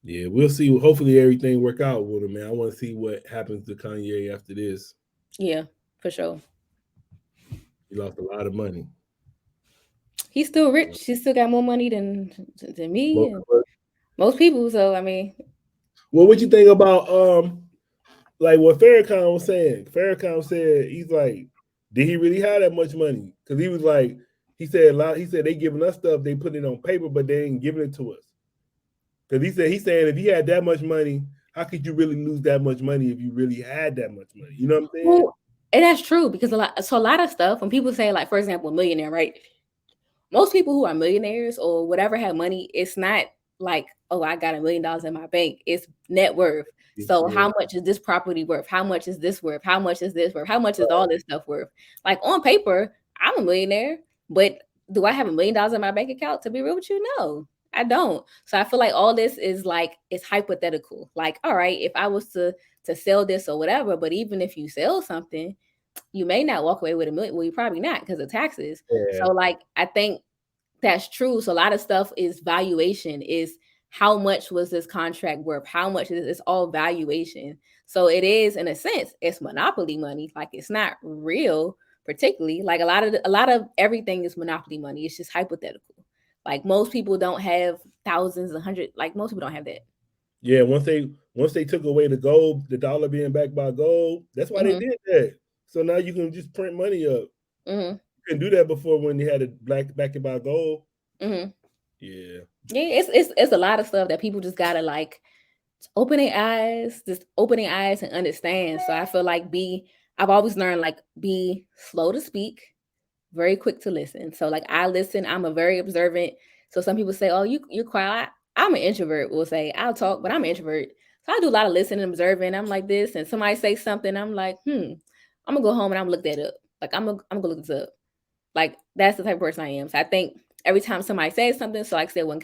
Yeah, we'll see. Hopefully everything work out with him, man. I want to see what happens to Kanye after this. Yeah, for sure. He lost a lot of money. He's still rich. He still got more money than me and most people. So I mean, well, what you think about like what Farrakhan was saying? Farrakhan said he's like, did he really have that much money? Because he was like, he said they giving us stuff, they put it on paper, but they ain't giving it to us. Because he's saying if he had that much money, how could you really lose that much money if you really had that much money? You know what I'm saying? Well, and that's true, because a lot of stuff, when people say, like, for example, millionaire, right? Most people who are millionaires or whatever have money, it's not like, oh, I got $1 million in my bank. It's net worth. So how much is this property worth? How much is this worth? How much is this worth? How much is all this stuff worth? Like, on paper, I'm a millionaire, but do I have $1 million in my bank account? To be real with you, no, I don't. So I feel like all this is like, it's hypothetical. Like, all right, if I was to sell this or whatever, but even if you sell something, you may not walk away with $1 million. Well, you probably not because of taxes. Yeah. So like I think that's true. So a lot of stuff is valuation, is how much was this contract worth? How much is it's all valuation. So it is, in a sense, it's monopoly money. Like it's not real, particularly. Like a lot of everything is monopoly money. It's just hypothetical. Like most people don't have thousands and hundreds. Like most people don't have that. Yeah, once they took away the gold, the dollar being backed by gold, that's why they did that. So now you can just print money up. You couldn't do that before when they had it backed by gold. Yeah. Yeah, it's a lot of stuff that people just gotta like open their eyes and understand. So I feel like I've always learned like be slow to speak, very quick to listen. So like I listen, I'm a very observant. So some people say, "Oh, you're quiet." I'm an introvert. Will say I'll talk, but I'm an introvert. So I do a lot of listening and observing. I'm like this, and somebody say something, I'm like, I'm gonna go home and I'm gonna look that up. Like I'm gonna look this up. Like that's the type of person I am. So I think every time somebody says something, so like I said, when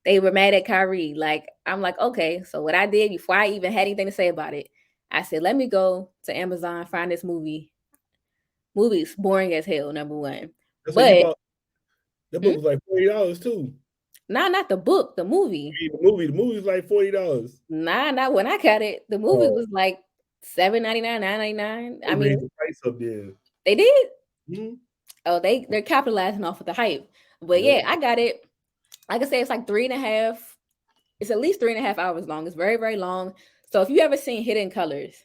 they were mad at Kyrie, like I'm like, okay, so what I did before I even had anything to say about it, I said, let me go to Amazon, find this movie. Movie's boring as hell, number one. That's what you But bought. That book was like $40 too. nah, not the book, the movie. The movie's like $40. Nah, not when I got it. The movie was like $7.99, $9.99. I mean, the price up there. they did. Mm-hmm. Oh, they're capitalizing off of the hype. But yeah, I got it. Like I said, it's like 3.5. It's at least 3.5 hours long. It's very, very long. So if you ever seen Hidden Colors,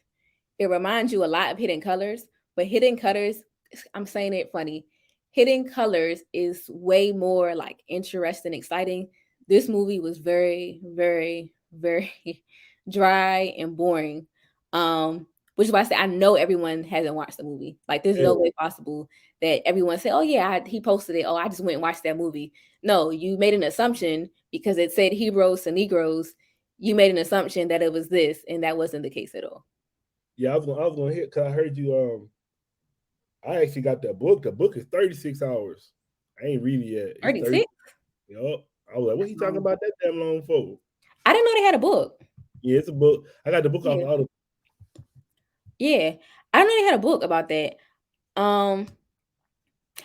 it reminds you a lot of Hidden Colors. But Hidden Colors, I'm saying it funny. Hidden Colors is way more like interesting, exciting. This movie was very, very, very dry and boring. Which is why I say I know everyone hasn't watched the movie. Like there's no way possible that everyone said, "Oh yeah, he posted it. Oh, I just went and watched that movie." No, you made an assumption because it said Hebrews and Negroes. You made an assumption that it was this, and that wasn't the case at all. Yeah, I was gonna hit because I heard you. I actually got that book. The book is 36 hours. I ain't read it yet. 36. Yup. I was like, what he talking about that damn long for? I didn't know they had a book. Yeah, it's a book. I got the book off Audible. Yeah, I didn't know they had a book about that. Yeah,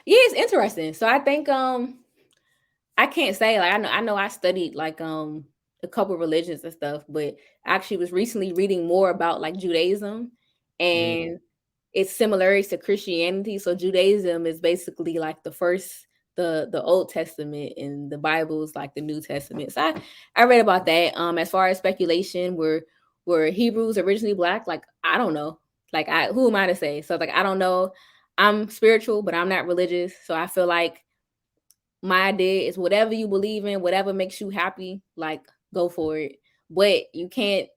it's interesting. So I think I can't say like I know I studied like a couple religions and stuff, but I actually was recently reading more about like Judaism and its similarities to Christianity. So Judaism is basically like the Old Testament, and the Bible is like the New Testament. So I read about that. As far as speculation, were Hebrews originally black? Like I don't know. Like who am I to say? So like I don't know. I'm spiritual, but I'm not religious. So I feel like my idea is whatever you believe in, whatever makes you happy, like go for it. But you can't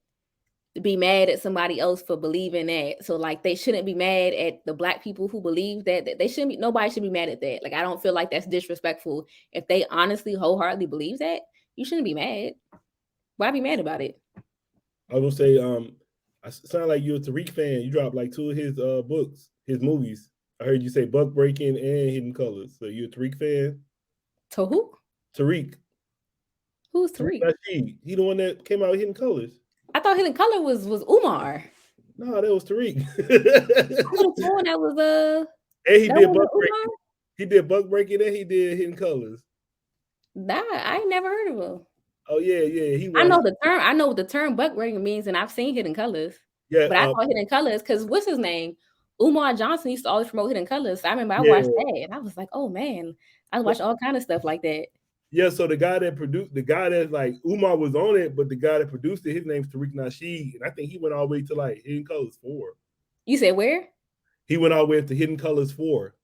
be mad at somebody else for believing that. So like they shouldn't be mad at the black people who believe that. They shouldn't be, nobody should be mad at that. Like I don't feel like that's disrespectful. If they honestly wholeheartedly believe that, you shouldn't be mad. Why be mad about it? I was gonna say, I sound like you're a Tariq fan. You dropped like 2 of his books, his movies. I heard you say Buck Breaking and Hidden Colors. So you a Tariq fan? To who? Tariq. Who's Tariq? He the one that came out with Hidden Colors. I thought Hidden Color was Umar. No, that was Tariq. That was and he did Buck Breaking. He did Buck Breaking and he did Hidden Colors. Nah, I ain't never heard of him. Oh yeah. I know the term. I know what the term Buck Breaking means, and I've seen Hidden Colors. Yeah, but I thought Hidden Colors because what's his name? Umar Johnson used to always promote Hidden Colors. So I remember I watched that, and I was like, oh man, I watched all kind of stuff like that. Yeah, so the guy that like Umar was on it, but the guy that produced it, his name's Tariq Nasheed, and I think he went all the way to like Hidden Colors 4. You said where? He went all the way up to Hidden Colors 4.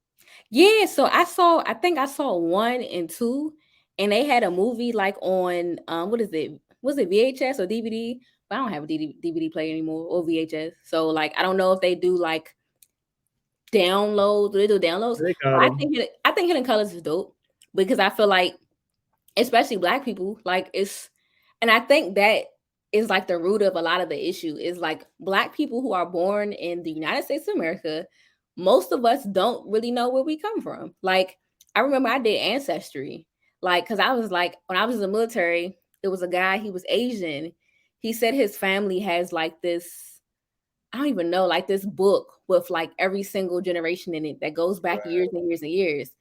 Yeah, so I think I saw 1 and 2, and they had a movie like on what is it? Was it VHS or DVD? But I don't have a DVD player anymore or VHS. So like I don't know if they do like downloads. Do they do downloads? I think Hidden Colors is dope because I feel like, especially black people, like and I think that is like the root of a lot of the issue is like black people who are born in the United States of America. Most of us don't really know where we come from. Like I remember I did Ancestry, like because I was like when I was in the military, it was a guy, he was Asian. He said his family has like this I don't even know, like this book with like every single generation in it that goes back years and years and years.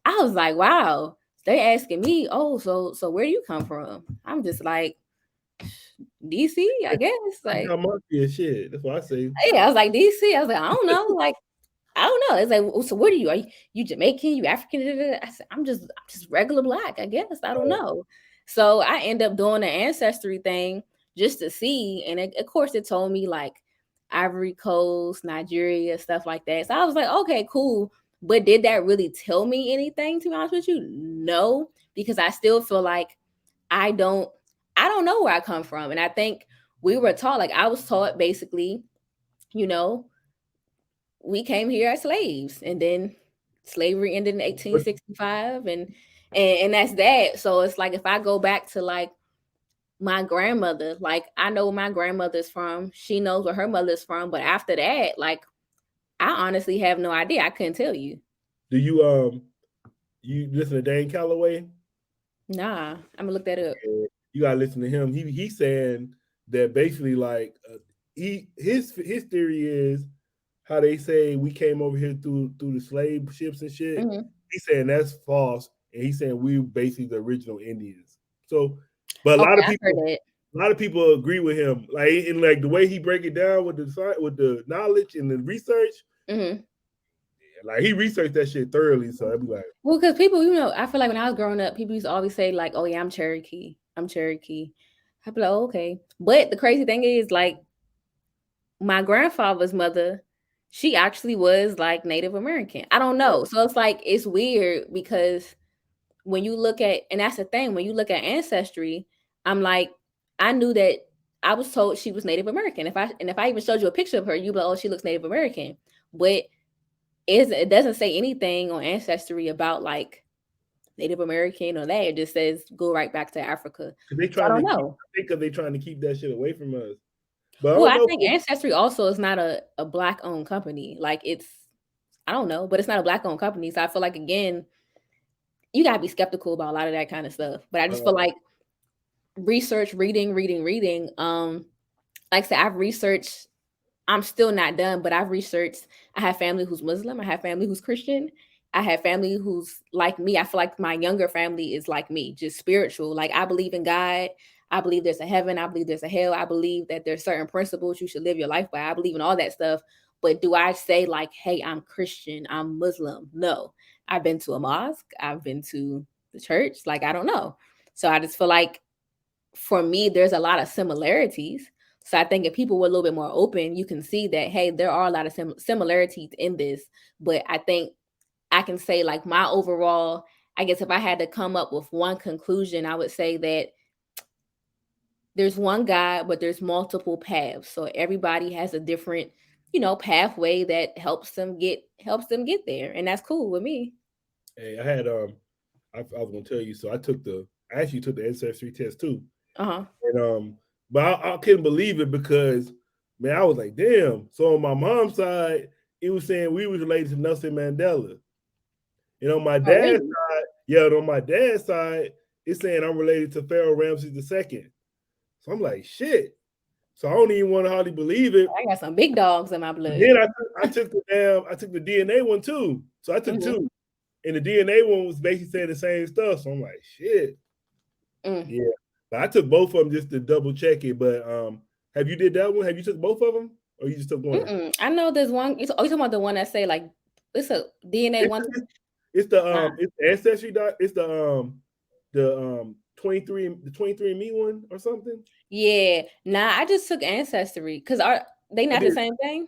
I was like, wow, they asking me, oh, so where do you come from? I'm just like, DC, I guess. Like, shit. That's what I say. yeah, I was like DC. I was like, I don't know, like. I don't know. It's like, so what are you? Are you Jamaican? You African? I said, I'm just regular black, I guess. I don't know. So I end up doing the ancestry thing just to see. And of course, it told me like Ivory Coast, Nigeria, stuff like that. So I was like, okay, cool. But did that really tell me anything, to be honest with you? No, because I still feel like I don't know where I come from. And I think we were taught, like I was taught basically, you know, we came here as slaves, and then slavery ended in 1865, and that's that. So it's like if I go back to like my grandmother, like I know where my grandmother's from, she knows where her mother's from, but after that, like I honestly have no idea. I couldn't tell you. Do you listen to Dane Calloway? Nah, I'm gonna look that up. You gotta listen to him. He's saying that basically like his theory is how they say we came over here through the slave ships and shit. Mm-hmm. He's saying that's false, and he's saying we basically the original Indians. So, but a lot of people agree with him, like in like the way he break it down with the knowledge and the research. Mm-hmm. Like he researched that shit thoroughly, so I'd be like, well, because people, you know, I feel like when I was growing up, people used to always say like, "Oh yeah, I'm Cherokee. I'm Cherokee." I'd be like, oh, "Okay," but the crazy thing is, like, my grandfather's mother, she actually was like Native American. I don't know, so it's like it's weird because when you look at, and that's the thing, when you look at ancestry, I'm like, I knew that I was told she was Native American. If I even showed you a picture of her, you'd be like, "Oh, she looks Native American," but it doesn't say anything on ancestry about like Native American or that. It just says go right back to Africa. I don't know. I think they're trying to keep that shit away from us. But well, I think Ancestry also is not a black owned company. Like it's, I don't know, but it's not a black owned company. So I feel like, again, you gotta be skeptical about a lot of that kind of stuff. But I just feel like research, reading. Like I said, I've researched. I'm still not done, but I've researched. I have family who's Muslim. I have family who's Christian. I have family who's like me. I feel like my younger family is like me, just spiritual. Like I believe in God. I believe there's a heaven. I believe there's a hell. I believe that there's certain principles you should live your life by. I believe in all that stuff. But do I say like, hey, I'm Christian, I'm Muslim? No. I've been to a mosque. I've been to the church. Like, I don't know. So I just feel like for me, there's a lot of similarities. So I think if people were a little bit more open, you can see that, hey, there are a lot of similarities in this. But I think I can say like my overall, I guess if I had to come up with one conclusion, I would say that there's one God, but there's multiple paths. So everybody has a different, pathway that helps them get there. And that's cool with me. Hey, I had I was gonna tell you, so I actually took the ancestry test too. And but I couldn't believe it because, man, I was like, damn. So on my mom's side, it was saying we was related to Nelson Mandela. And on my dad's side, it's saying I'm related to Pharaoh Ramses II. So I'm like, shit. So I don't even want to hardly believe it. I got some big dogs in my blood. Then I took the DNA one too. So I took two. And the DNA one was basically saying the same stuff. So I'm like, shit. Yeah. But I took both of them just to double check it. But have you did that one? Have you took both of them? Or you just took one? I know there's one. You talking about the one that say like it's a DNA one. It's the it's the ancestry doc. It's the 23andMe one or something. Yeah. Nah, I just took Ancestry because are they not the same thing?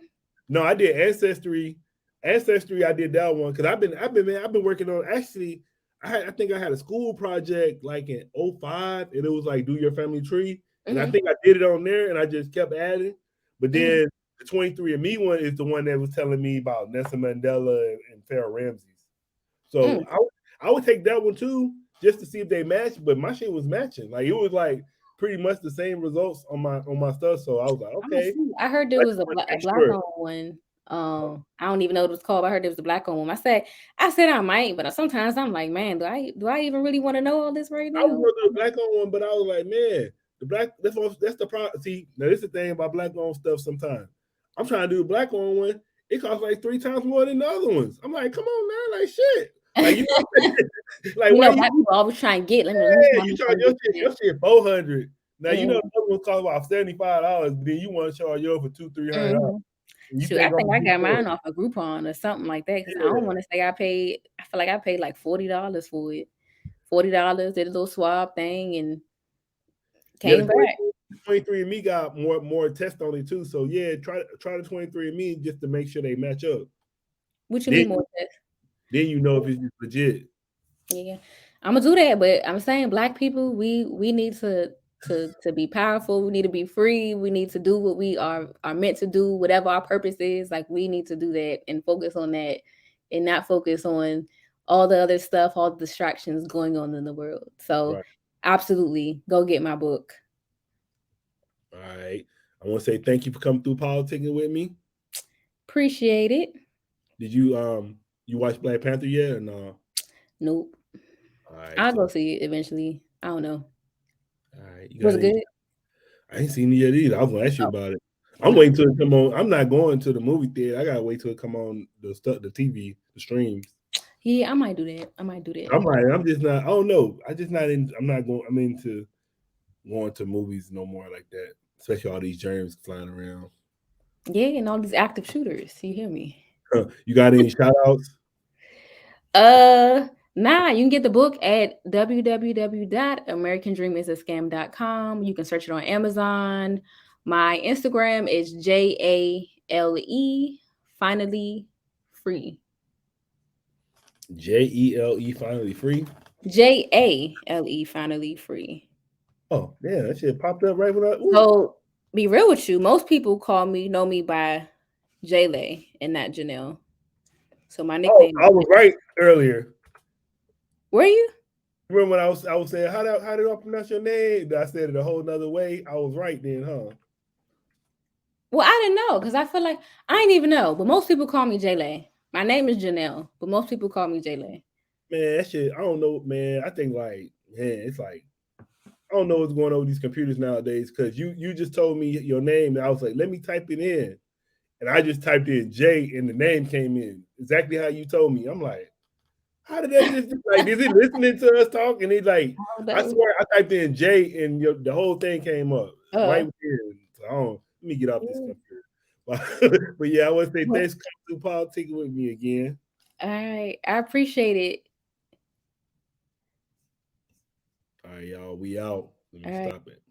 No, I did Ancestry. Ancestry, I did that one because I've been working on. Actually, I think I had a school project like in 2005, and it was like do your family tree, and I think I did it on there, and I just kept adding. But then the 23andMe one is the one that was telling me about Nelson Mandela and Pharaoh Ramses. So I would take that one too, just to see if they match. But my shit was matching. Like it was like pretty much the same results on my stuff. So I was like, okay. I heard there was a black-owned one. I don't even know what it was called. I heard there was a black-owned one. I said I might, but sometimes I'm like, man, do I even really want to know all this right now? I was going to do a black-owned one, but I was like, man, that's the problem. See, now this is the thing about black-owned stuff. Sometimes I'm trying to do the black on one. It costs like 3 times more than the other ones. I'm like, come on, man, like shit. Like you know, like You why know, you? black people always try and get. Let me You charge your shit $400. Now you know the other one cost about $75, but then you want to charge yours for $200-$300. You Shoot, I think I got mine it. off of Groupon or something like that because I don't want to say I paid. I feel like I paid like $40 for it. $40, did a little swab thing and came back. 23andMe got more tests on it too. So yeah, try the 23andMe just to make sure they match up. What you mean more tests? Then you know if it's just legit. Yeah, I'm gonna do that, but I'm saying black people, we need to be powerful. We need to be free. We need to do what we are meant to do, whatever our purpose is. Like we need to do that and focus on that, and not focus on all the other stuff, all the distractions going on in the world. So, absolutely, go get my book. All right, I want to say thank you for coming through politicking with me. Appreciate it. Did you watch Black Panther yet or no? Nope. All right, I'll go see it eventually. I don't know. All right, Was it good? I ain't seen it yet either. I was gonna ask you about it. I'm waiting till it come on. I'm not going to the movie theater. I gotta wait till it come on the TV, the streams. Yeah, I might do that. I'm just not. I don't know. I'm not going. I'm into going to movies no more like that. Especially all these germs flying around. Yeah, and all these active shooters. You hear me? You got any shout outs? Nah, you can get the book at www.americandreamisascam.com. You can search it on Amazon. My Instagram is JALE finally free. JELE finally free. JALE finally free. Oh, damn, that shit popped up right when I. So be real with you. Most people know me by Jayla and not Janelle. So my nickname. I was right earlier. Were you? Remember when I was saying how did I pronounce your name? I said it a whole nother way. I was right then, huh? Well, I didn't know because I feel like I didn't even know, but most people call me Jayla. My name is Janelle, but most people call me Jayla. Man, that shit, I don't know, man. I think it's like I don't know what's going on with these computers nowadays because you just told me your name and I was like, let me type it in. And I just typed in J and the name came in exactly how you told me. I'm like, how did that just like? Is he listening to us talk? And he's like, I swear I typed in J and the whole thing came up right here. So let me get off this computer. But yeah, I want to say thanks for coming through politicking with me again. All right, I appreciate it. All right, y'all, we out. Let me stop it.